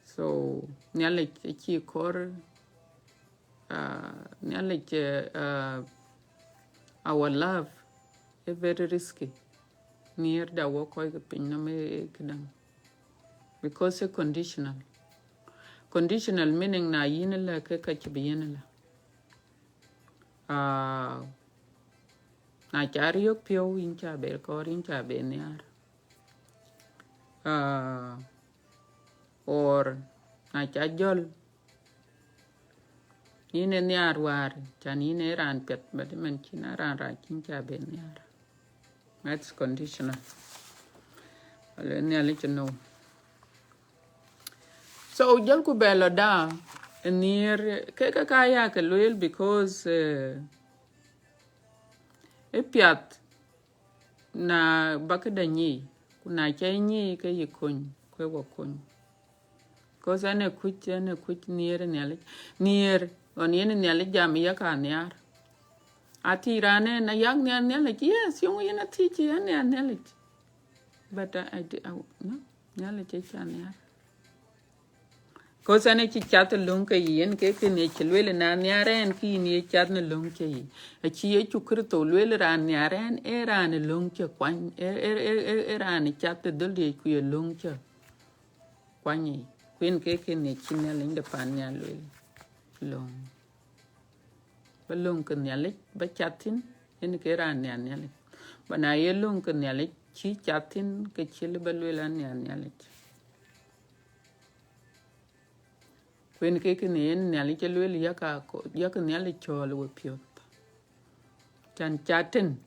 So, Nhialich a chi core, Nhialich our love is very risky. Near the walk or the pin, because it's conditional. Conditional meaning na yinala kakachibiyanala. Na chariok pio incha bel kor incha Nhiaar. Or na chajol yine Nhiaar war chan yine ran pet but man china ran ra incha Nhiaar. That's conditional. I'll let you know. So jalku belo da near keka kaya ke luel because epiat na bakada nyi kuna chai nyi ke yikony kwe wakony. Because ane kuch near Nhialich near on yen Nhialich jam yaka Nhiaar. Ati rane na yang Nhialich, yes, yung yena teach yan Nhialich. But no, Nhialich Nhiaar. Because ane chi chat lunka yen ke ne chilwele na Nhiaaren ki ni chat na lunka yi. A chi ye chukrito lwele ran Nhiaaren ran lunka kwan ran chat dulde ku ye lunka kwanyi. Queen ke ne china linda pan lwele. long ba long ke Nhialicdu ba chatin yen ke ran Nhialicdu ba na ye long ke Nhialicdu chi chatin ke chile ba luel Nhialicdu kwen ke ne yen Nhialicdu luel ya ke Nhialicdu chol we piot chan chatin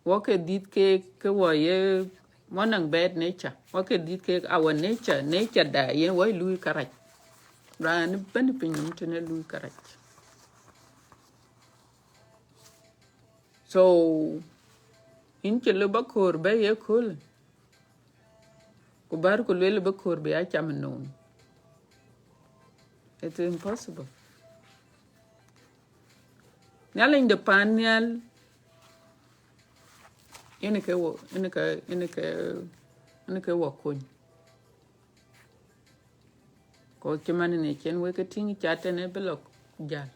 wake dit ke wo ye monang bad nature wake dit ke our nature da yen wo lui karaj ran ban pinum tene lui karaj so in chele ba kor ba ye kul ko bar ko lele ba kor be a cham non it's impossible nyala inde panyal ene ke wo kun ko chimani ne chen we ke ting chatene blok jal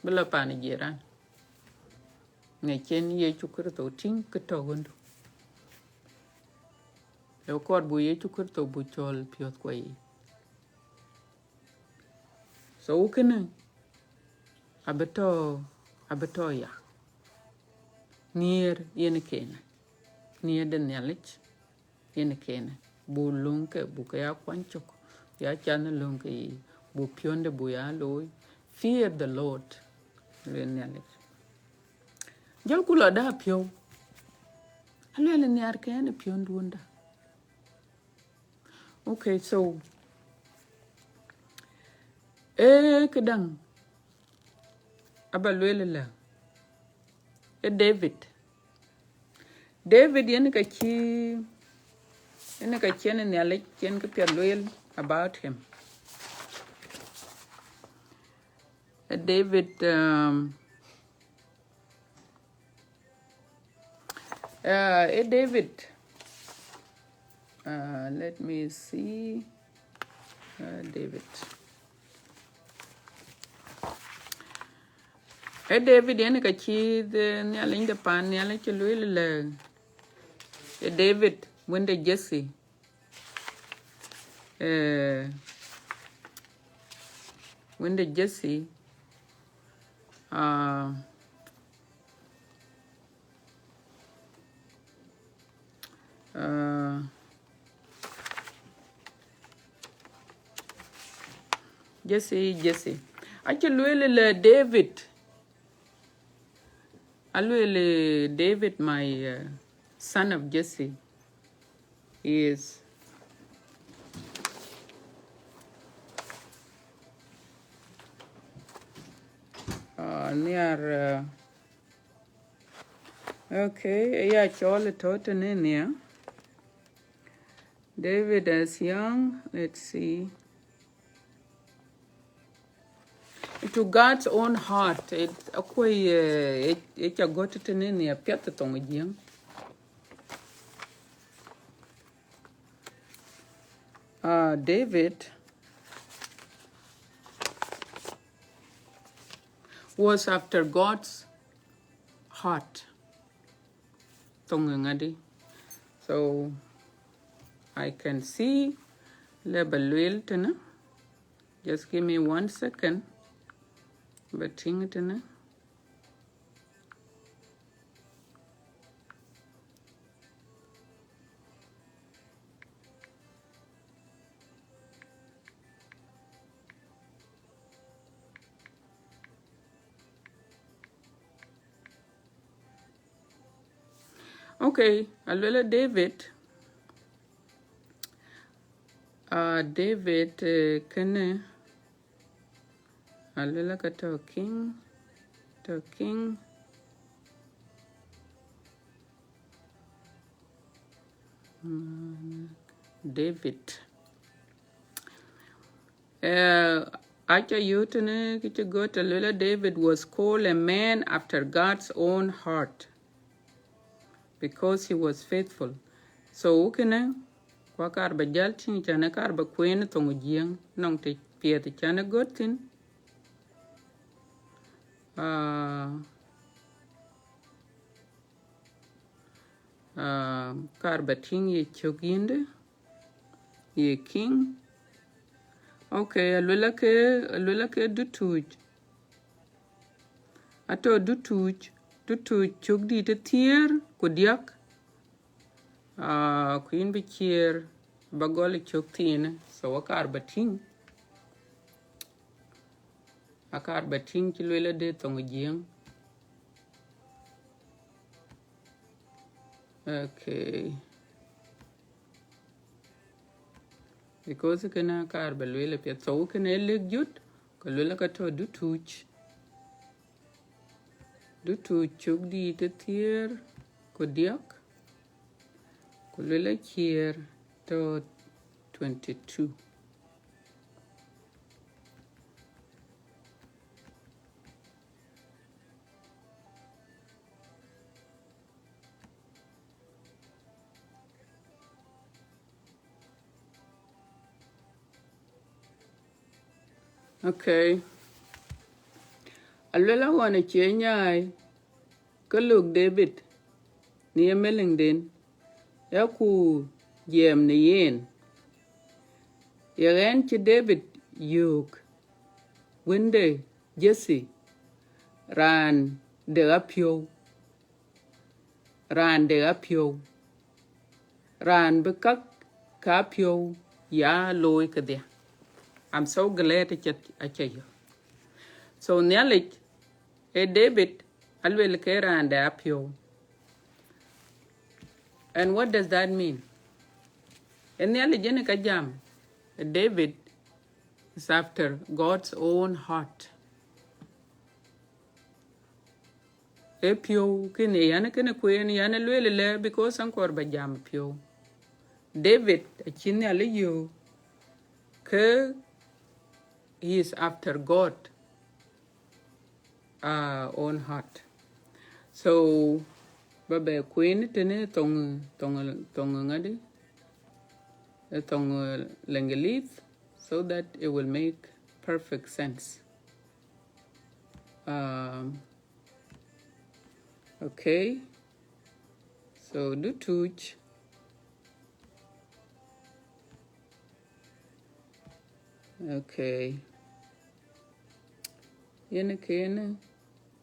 blo pan jiran ne chen ye chukur to ting ke to gondo e ko bu ye chukur to bu chol piot ko yi so ukene abeto ya nier yen kena nier den Nhialicdu yen kena bu lunke bu ka ya kwanchok ya chan lunke bu pionde bu ya loy fear the Lord len Nhialicdu jol kula da pio alele niar kene pion duonda okay so kedang abalwele la David yen ka chen Nhialicdu chen ka pia loyal about him David David let me see David David yen ka de Nhialicdu pan Nhialicdu loyal la David wende Jesse wende Jesse Jesse actually le David David my son of Jesse is near okay yeah chole toten in here David as young let's see to God's own heart it got it in here piat tong jing David was after God's heart tongangadi so I can see level tena just give me 1 second but ting tena okay alwela David David kene alwela ka king David acha yutene kiche got alwela David was called a man after God's own heart because he was faithful so ukene kwa karba jaltin chana karba kwen tong jiang nong te piet chana gotin karba ting ye choginde ye king Okay, alwela ke dutuj. Ato dutuj chuk di te tier kudiak. Queen be kier bagol chuk tin so wakar bating. Akar bating kilwela de tong jing. Okay. Because kana kar balwela pia so kana leg jut kalwela ka to dutuj chuk di te tier kudiak. Kulwela kier to 22. Okay. Alwela wana chenyai kaluk David ni emeling den yaku jem ni yen yaren chi David yuk wende Jesse ran de apio ran bekak kapio ya loy kade. I'm so glad to achayo. So Nhialicdu David alwel ke ran de apio. And what does that mean? And Nhialicdu ka jam David is after God's own heart. Pio kine yana kene kwen yana lwelele because ankor ba jam pio. David achine aliyo ke he is after God own heart. So babe kwen tene tong ngadi tong lengelith so that it will make perfect sense. Okay, so do touch. Okay. Yene kene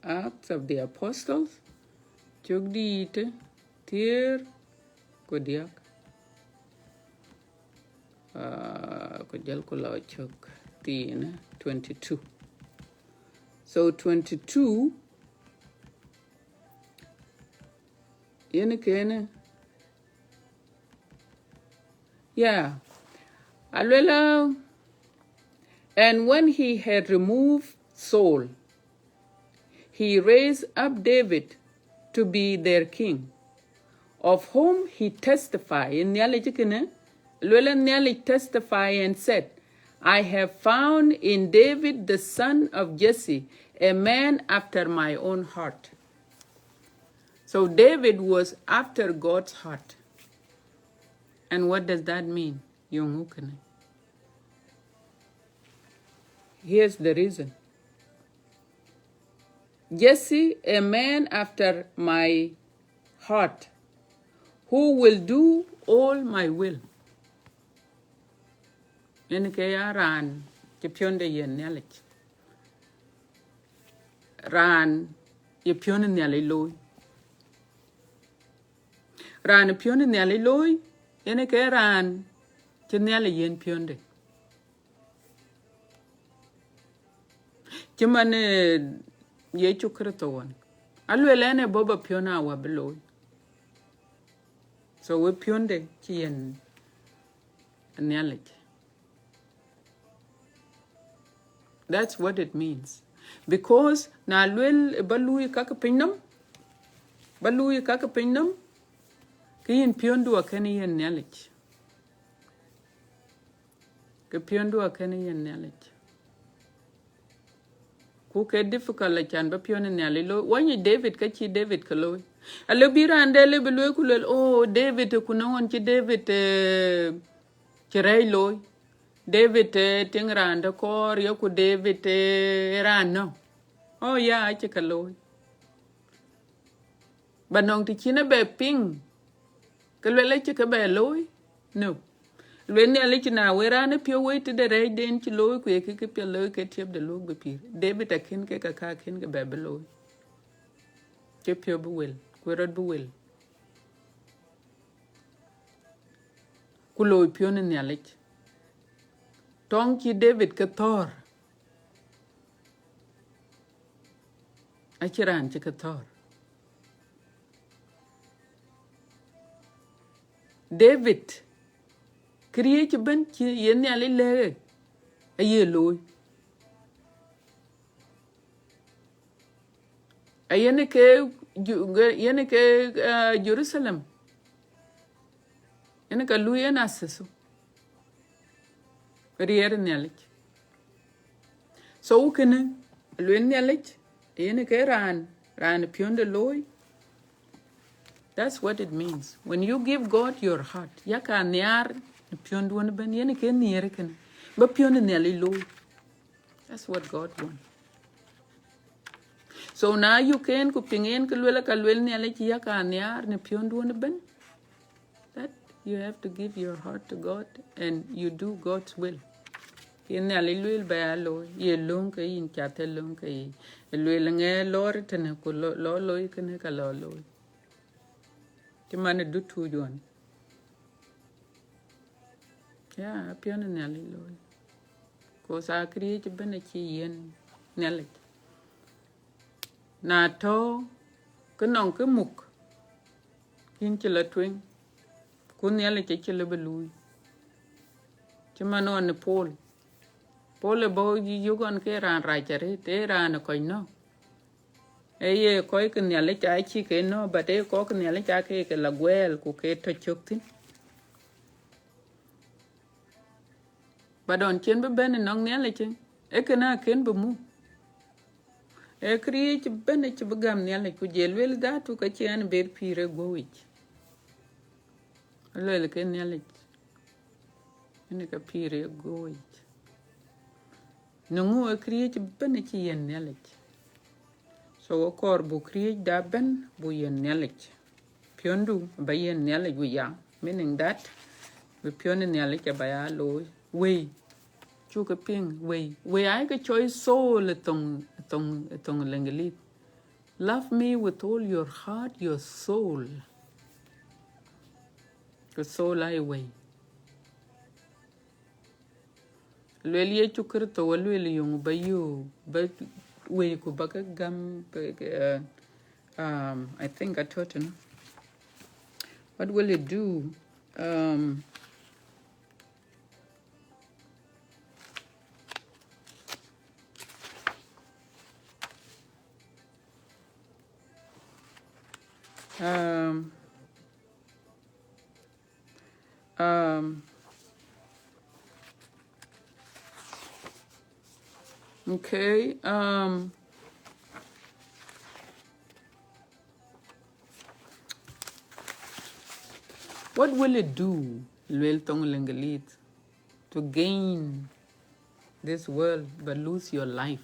Acts of the Apostles. Chugdiite tier kodiak. Kojal kula chuk tina 22. So 22. Yene kene. Yeah. Alwela. And when he had removed Saul, he raised up David to be their king, of whom he testified. In Nhialicdu, Nhialicdu testified and said, I have found in David the son of Jesse, a man after my own heart. So David was after God's heart. And what does that mean? Here's the reason. Jesse, a man after my heart, who will do all my will. En kaya ran chepionde yen Nhialicdu. Ran yepionde Nhialicdu. Ran yepionde Nhialicdu. En kaya ran Nhialicdu yen pionde. Chimane ye chukrito one. Alwelene boba piona wa below. So we pionde chien Nhialicdu. That's what it means. Because na luel balui kakapinam kiyin piondu akene yen Nhialicdu. Ke piondu akene yen Nhialicdu. Kuke difficult la chan ba pione Nhialicdu. Wanyi David kachi David kaloi. Alubira andele belwe kulel oh David kunawon chi David chirai loy. David tingranda kor yoku David rano. Oh yeah, ache kaloi. Banong ti chine be ping. Kalwele chike be loy? No. When you let you know where I pure way to the right then to low quick keep your low get up the low be peer. David a kin cake a car kin get below. Keep your will. Where be will. Kulo pion in your lich. Tonky David Kator. I chiran chikator. David create ben yen yali leg a yellow. A yenike Jerusalem. Yenika Luyan Asseso. Rier Nelich. So can Luyan Nelich, Yenike ran pion the loy. That's what it means. When you give God your heart, yaka Nhiaar pion duan ben Yenike nearken, but pion nearly loy. That's what God wants. So now you can cooking in Kalwela Kalwel Nearly yaka Nhiaar ne pion duan ben. That you have to give your heart to God and you do God's will. In Nhialicdu by a law, ye lung in Chatalung, a lueling a lord and a law can a law. The man do two one. Yeah, a piano Nelly law. Cause I create a benechi and Nelly. Na to Kanonka muk. Kinchilla twin. Kunyali chilla belui. Chimano on the pole. Pole bo you gon ke ran rajare te ran ko no ye ko ke nyale cha chi ke no but e ko ke nyale cha ke la gwel ku ke to choktin badon chen be ben no nyale chen e ke na ken be mu e kri chi ben chi begam nyale ku jelwel da tu ka chen ber pire go wich le ke nyale ne ka pire go wich no create ben chi yen knowledge. So a core bu create da ben bu yen knowledge. Piondu ba yen knowledge we ya, meaning that we pion knowledge ba ya lo we chuka ping we I ga choice soul tong lengelit. Love me with all your heart, your soul. Your soul I way. Luelie chukar to lueli yung bayu but wëiku baka gam I think I taught you. What will it do? Okay. What will it do, luel tong lengelit, to gain this world but lose your life?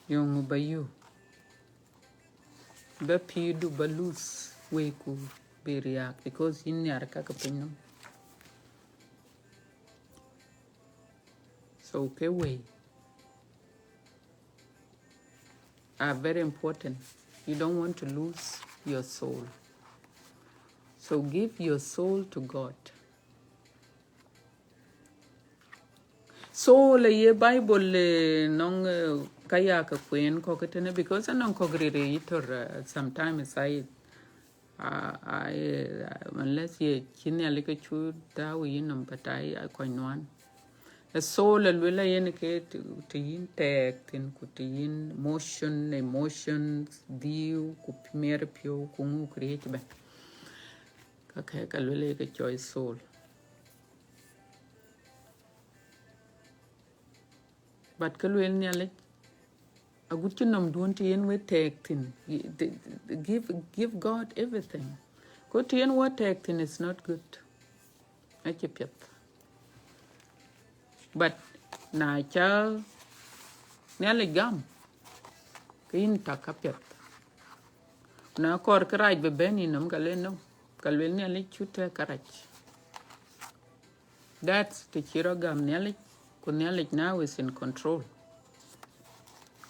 Yung bayu. Ba pidu ba lose wëiku beriak because in Nhiaar kakapinum. So okay way are very important. You don't want to lose your soul. So give your soul to God. Soul ye Bible nong kaya ka kwen ko ketene because anong kogrere itor sometimes I unless ye chini alike chu dawi yinum but I koinwan. A soul alwela yen ke to yin tek tin ku to yin emotions diu ku primero pio ku ngu create ba ka ka alwela ke choice soul. But kalwel ni ale a good chinam duon to yen we tek tin give God everything. Go to yen what tek tin is not good. Achipiat. But na cha nele gam kain takapiat na kor kraj be beni nam kale no kalwel Nhialicdu te karach. That's the chirogam Nhialicdu, ku Nhialicdu now is in control.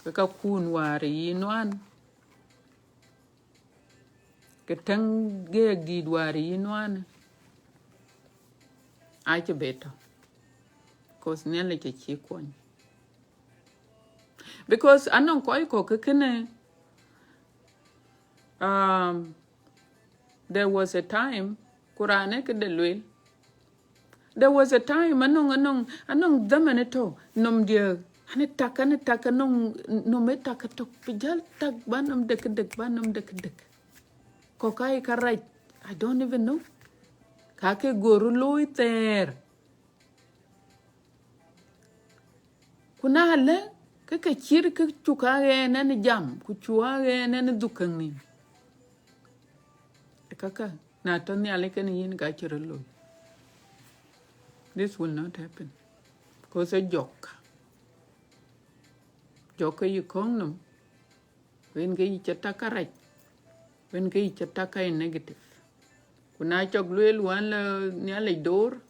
Kaka kun wari yinwan, ketang geg did wari yinwan, ache better. Because Nhialicdu chikwan. Because anong koi ko kekene, there was a time, kurane ke de luel. There was a time anong dameneto nom dia ane tak nom etak tok pijal tak banam dek banam dek. Kokai karai, I don't even know. Kake goru loy ter. Kunale keke chir ke chukage nene jam, kuchuage nene dukangni. Kaka na toni alike ni yin gachiro loy. This will not happen. Because a joke. Joke you kong them. When ge chataka right. When ge chataka in negative. When I chok luel one Nhialicdu,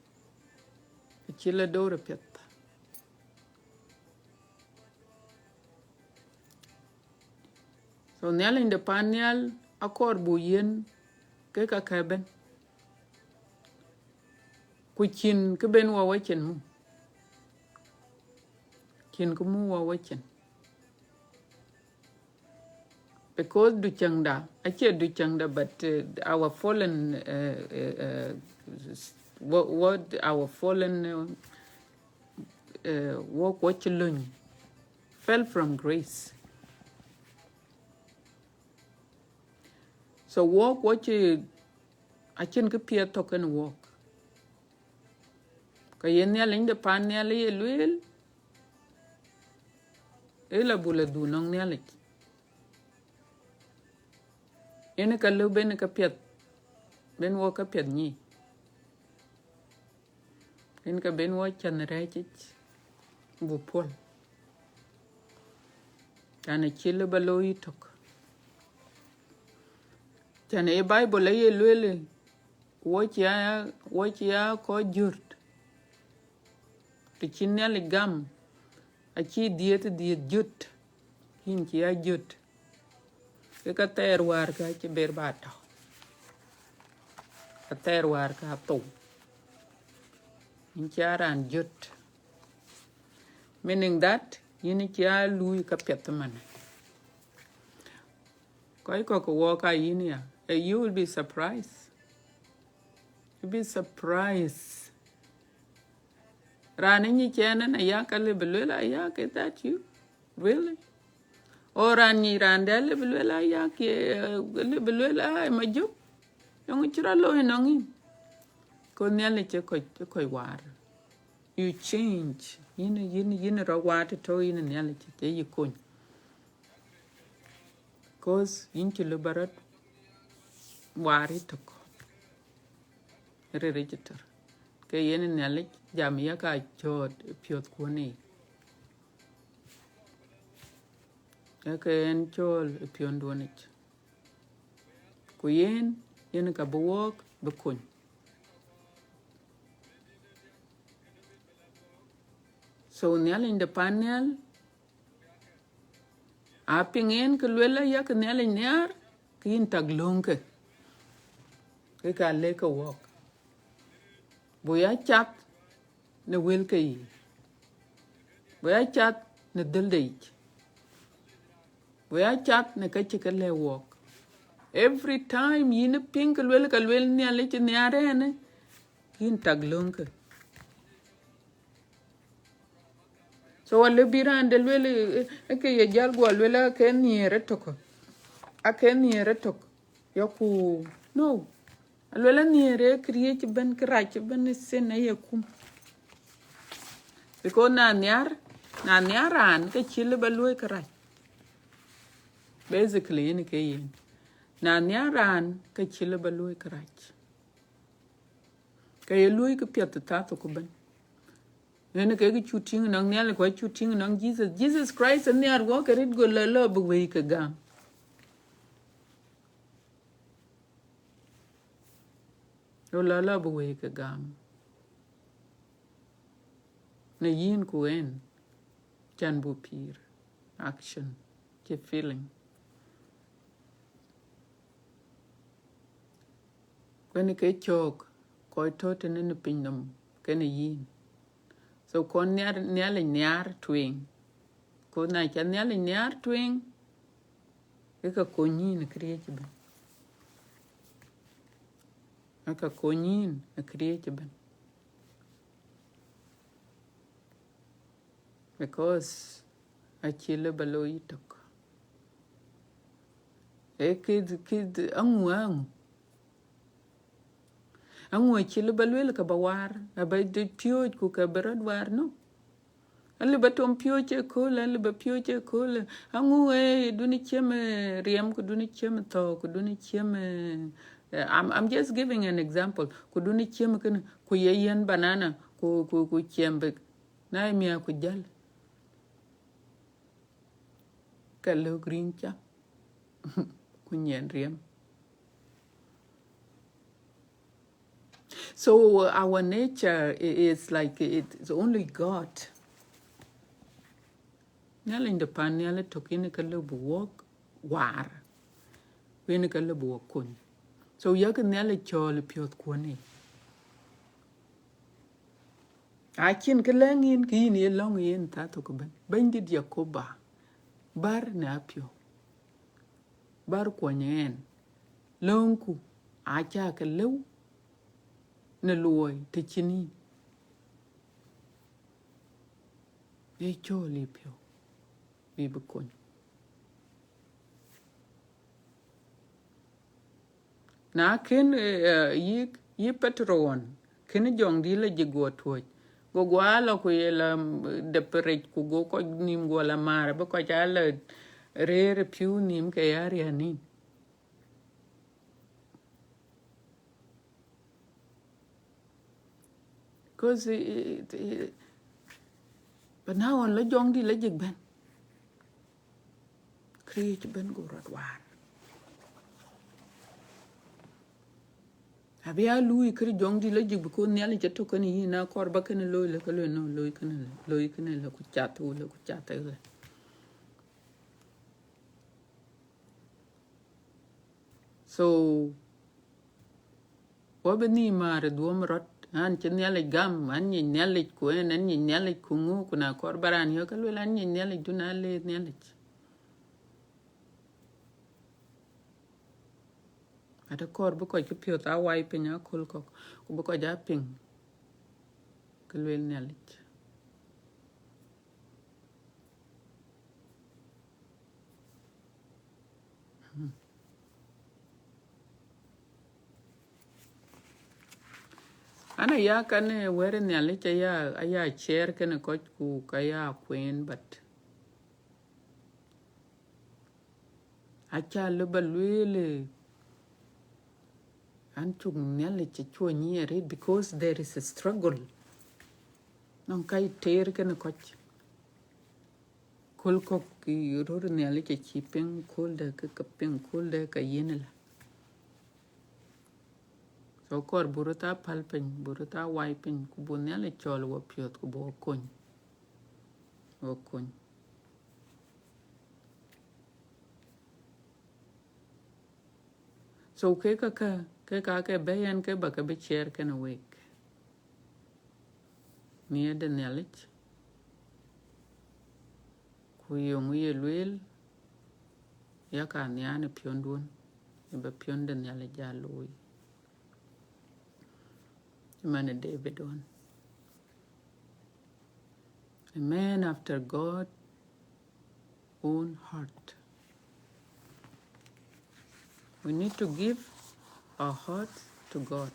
a chilla door a pet. So Nhialicdu panyal a kor buyen keka kaben. Kuchin ke ben wa wachen mu. Kin ku mu wa wachen. Because du changda, actually du changda, but our fallen, what our fallen walk what you learn fell from grace. So walk what you, I can't appear token walk. Kaya Nhialicdu pan Nhialicdu luel, ela bula du nong Nhialicdu. Ene ka lu ben ka piet, ben wo ka piet ni. En ka ben wo chan rachich, bu pol. Chane chile balo itok. Chane e Bible ye luele, wo chia ko jurt. Ti chin Nhialicdu gam, a chi diet jut, hin chia jut. Ka ter war ka ci ber bato. Ka ter war ka to. In charan jut. Meaning that yin chia lui ka petman. Koi ko walk yin ya. You will be surprised. You'll be surprised. Rani ni chena na yaka lebelela ayak, is that you? Really? Or ani randele beluela ya ke beluela majuk yung chira lo hinongin ko Nhialicdu ko war you change yin ro wat to yin Nhialicdu te yikon cause yin chilo barat wari to ko register ke yin Nhialicdu jamia ka chot piot ko ni Eke en chol pion duanich. Kuyen yen ka buwok bekuny. So Nhialicdu panel apingen ke luela ya ke Nhialicdu Nhiaar kin taglonke. Ke ka leka wok. Boya chat ne welke yi. Boya chat ne dildeich. We are chat ne kachikale walk. Every time yin pink kalwel Nhialicdu Nhiaar ne yin taglonke. So wale biran de lwel eke ye jal gwa lwela ke niere toko. Ake niere toko. Yoku no. Alwela niere kriye ben krach ben sene ye kum. Because na Nhiaaran ke chile balwe krach. Basically, in a na Nhiaaran ka chile baloi krach. Ka ye lui ka piat tato ko ban. Ene ka chuting nang Nhialicdu ko chuting nang Jesus Christ and Nhiaar go ka rit go la bu wei ka gam. la buwe ke gam ne yin ku en chan bu pir action ke feeling when ke chok ko to te ne pinnum ke ne yin so kon nyar twing ko na chan nyar twing ke ka konyin create ben aka konyin create ben because a chile balo itok e kid angu chile balo ka bawar abay de pio ku ka berad war no ali batom pio che kola ali ba pio che kola angu duni cheme riem ku duni cheme to ku duni cheme I'm just giving an example ku duni cheme ku yeyen banana ku chembe na mia ku jal Hello, green cha. Kunyen riem. So our nature is like it's only God. Nyala in the pan nyala tokini kalo buwok war. Wini kalo buwok kun. So yaka nyala chol piot kuni. Akin kalangin kini long yin tato kuben. Bendid Yakoba. Bar na pio. Bar kwanyen. Longku. Acha kalau. Na luoy te chini. E choli pio. Bibukon. Na ken yi patron ken jong di la jigo tuoj go gwala ku yela de perech ku go ko nim go la mara ba ko jala rere piu nim ke area ni cause but now on la jong di la jig ben create ben go rot war abia lui kri jong di la jig ko nyali to kan yi na kor ba kan lo le ko no lo kan la ku chatu la ku chata la so wabni mare duom rot an chen nyali gam an ni nyali ku en an ni nyali ku ngu kuna kor baran yo ka lo an ni nyali du na le nyali ata kor bu ko ki pio ta wai pe nya kul ko ku bu ko ja ping ke lo nyali ana ya kan were nyali cha ya chair ken ko ku ka ya queen but acha le balwele an chung nyali cha chwo nyere because there is a struggle non kai ter ken ko kul ko ki ror nyali cha chipeng kul de ka peng kul de ka yenela so kor buruta palpen buruta wiping ku bu nyali chol wo piot ku bo kon wo kon so ke bayan ke ba ka be chair ken week near the knowledge ku yung ye luel ya ka nyane piondun ba pionde nyale jaloi man David one a man after God own heart. We need to give our heart to God.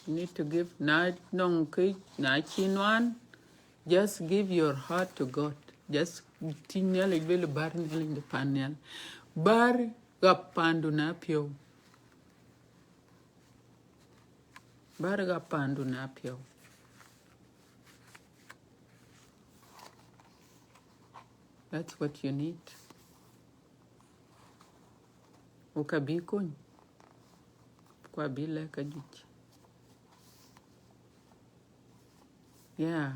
You need to give not nong ki na chinwan. Just give your heart to God. Just tinyal ibele bar nyal in the panel. Bar gapandu na pio. Bar gapandu na pio. That's what you need. o ka bi kony kwa bi le ka juch yeah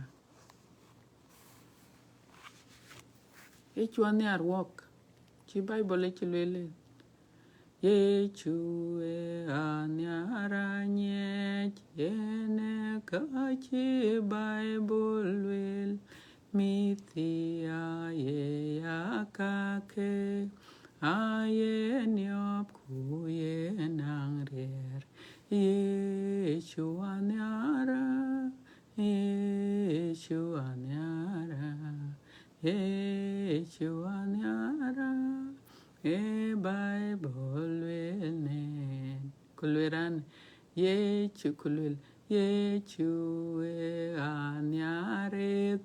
e chwan Nhiaar walk chi Bible chi lele ye chu e Nhiaar nye ene ka chi Bible wel mi ti a ye ya ka ke aye nyop ku ye nang rer ye chu Nhiaar Yeshua Nhiaar Yeshua Nhiaar e Bible wenen kulweran Yechu kulwel Yechu e Nhiaar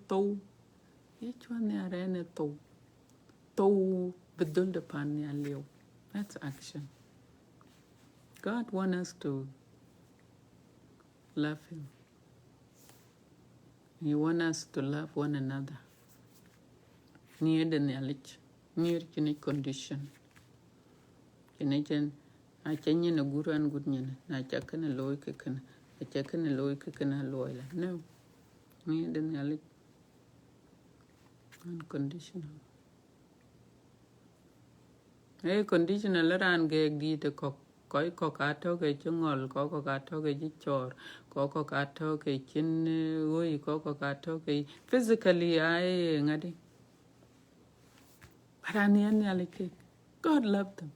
to Yeshua Nhiaar ene to bedul de pan Nhiaar. That's action. God wants us to love him. He wants us to love one another. Near the knowledge, near any condition. Kinajan, I change in a guru and good nyan, I check in a loy kicken, I check in a loy kicken a loyal. No, near the knowledge, unconditional. Hey, conditional around gag di the cock. Coi cá thô cái chân ngol có cá thô cái chor có cá thô cái chân ui có cá thô cái physically ai ngadi but Nhialicdu God loved them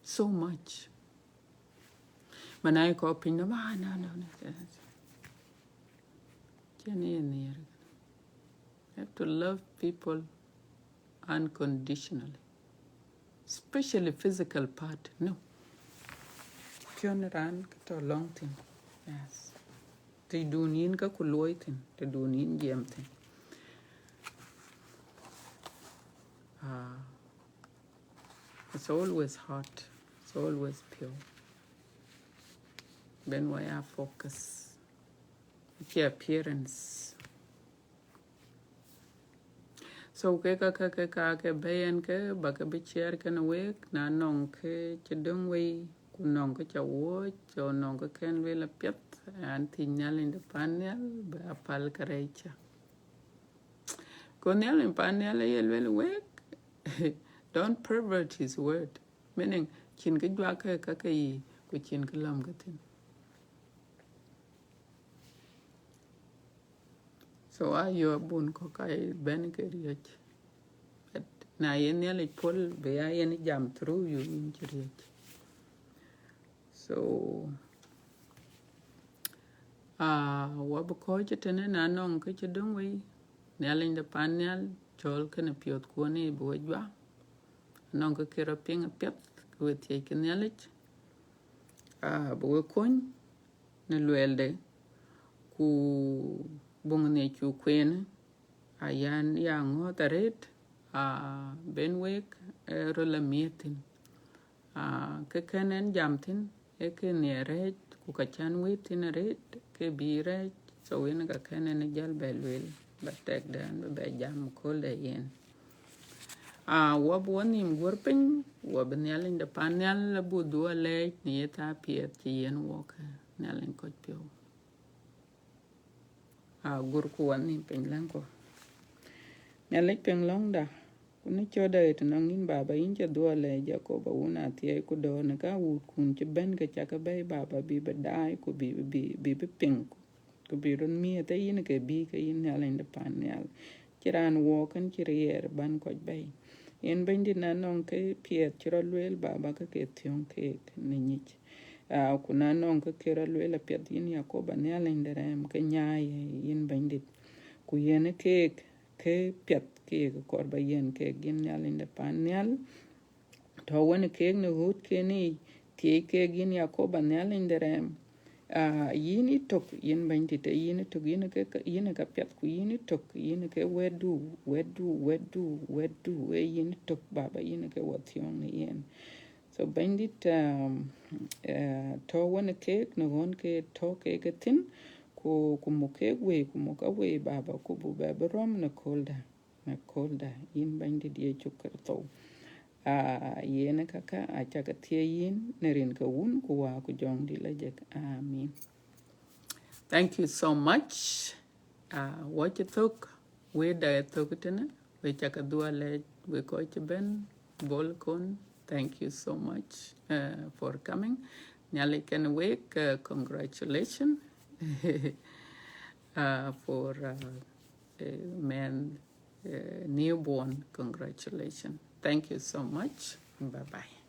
so much mà nay có pin nó ba no you have to love people unconditionally, especially physical part. No. Ran to long thing. Yes. They do need ka kuloi thing. They do need jam thing. It's always hot. It's always pure. When we are focus. The appearance. So ke bayan ke baka bichar kana wek na nong ke chedong wei kunong ke chawo cho nong ke ken we la pet antinyal in the panel ba apal karecha konel in panel yel wek don't pervert his word, meaning chin ke jwa ke yi ku chin ke lam ke tin. So ayo bun ko kai ben ke riech but na yen yel pol be yen jam through you in riech. So wabu ko tene na nong ke chedong we nyalin de panel chol ken piot ko ni bo jwa nong ke kera ping pet ko tie ke nyalich bo kon ne luel de ku bung ne chu kwen ayan ya ngo taret ben wek rola mietin ke kenen jamtin e ke ne ret ku ka chan wetin ret ke bi ret so wen ka kenen jal belwel batek dan be jam ko le yen wab wonim gorpin wab nyalin de panel la bu do le ni ta piet ti yen woka nyalin ko pio gur ku wonim pen lan ko nyalek pen long da kuni choda et nangin baba inja do le jakoba una tie ku do na ka u kun ci ben ka chaka bay baba bi badai ku bi ping ku bi ron mi te yin ke bi ke yin nyalin de panel kiran wokan kirier ban ko bay yen bendi na non ke piet chiro luel baba ka ke tion ke ni nyich kuna non ka kira luel piet yin yakoba nyalin de rem ke nyaay yin bendi ku yen ke piet ke korba yen ke gin nyalin de panel to woni ke ne hut ke ni tie ke gin yakoba nyalin de rem yini tok yin bandi te yini tok yini ka piat ku yini tok yini ke wedu e yini tok baba yini ke wation yen so bandi to woni ke no won ke to ke tin ku mo ke we ku mo ka we baba ku bu baba rom na kolda yin bandi die chukar to Yene kaka achaka tie yin nerin ka wun kuwa kujong di lajek. Amin. Thank you so much. Watch it talk. We da talk tena. We chaka dua le we coach ben bolkon. Thank you so much for coming. Nyalikan week. Congratulations for man newborn. Congratulations. Thank you so much. Bye bye.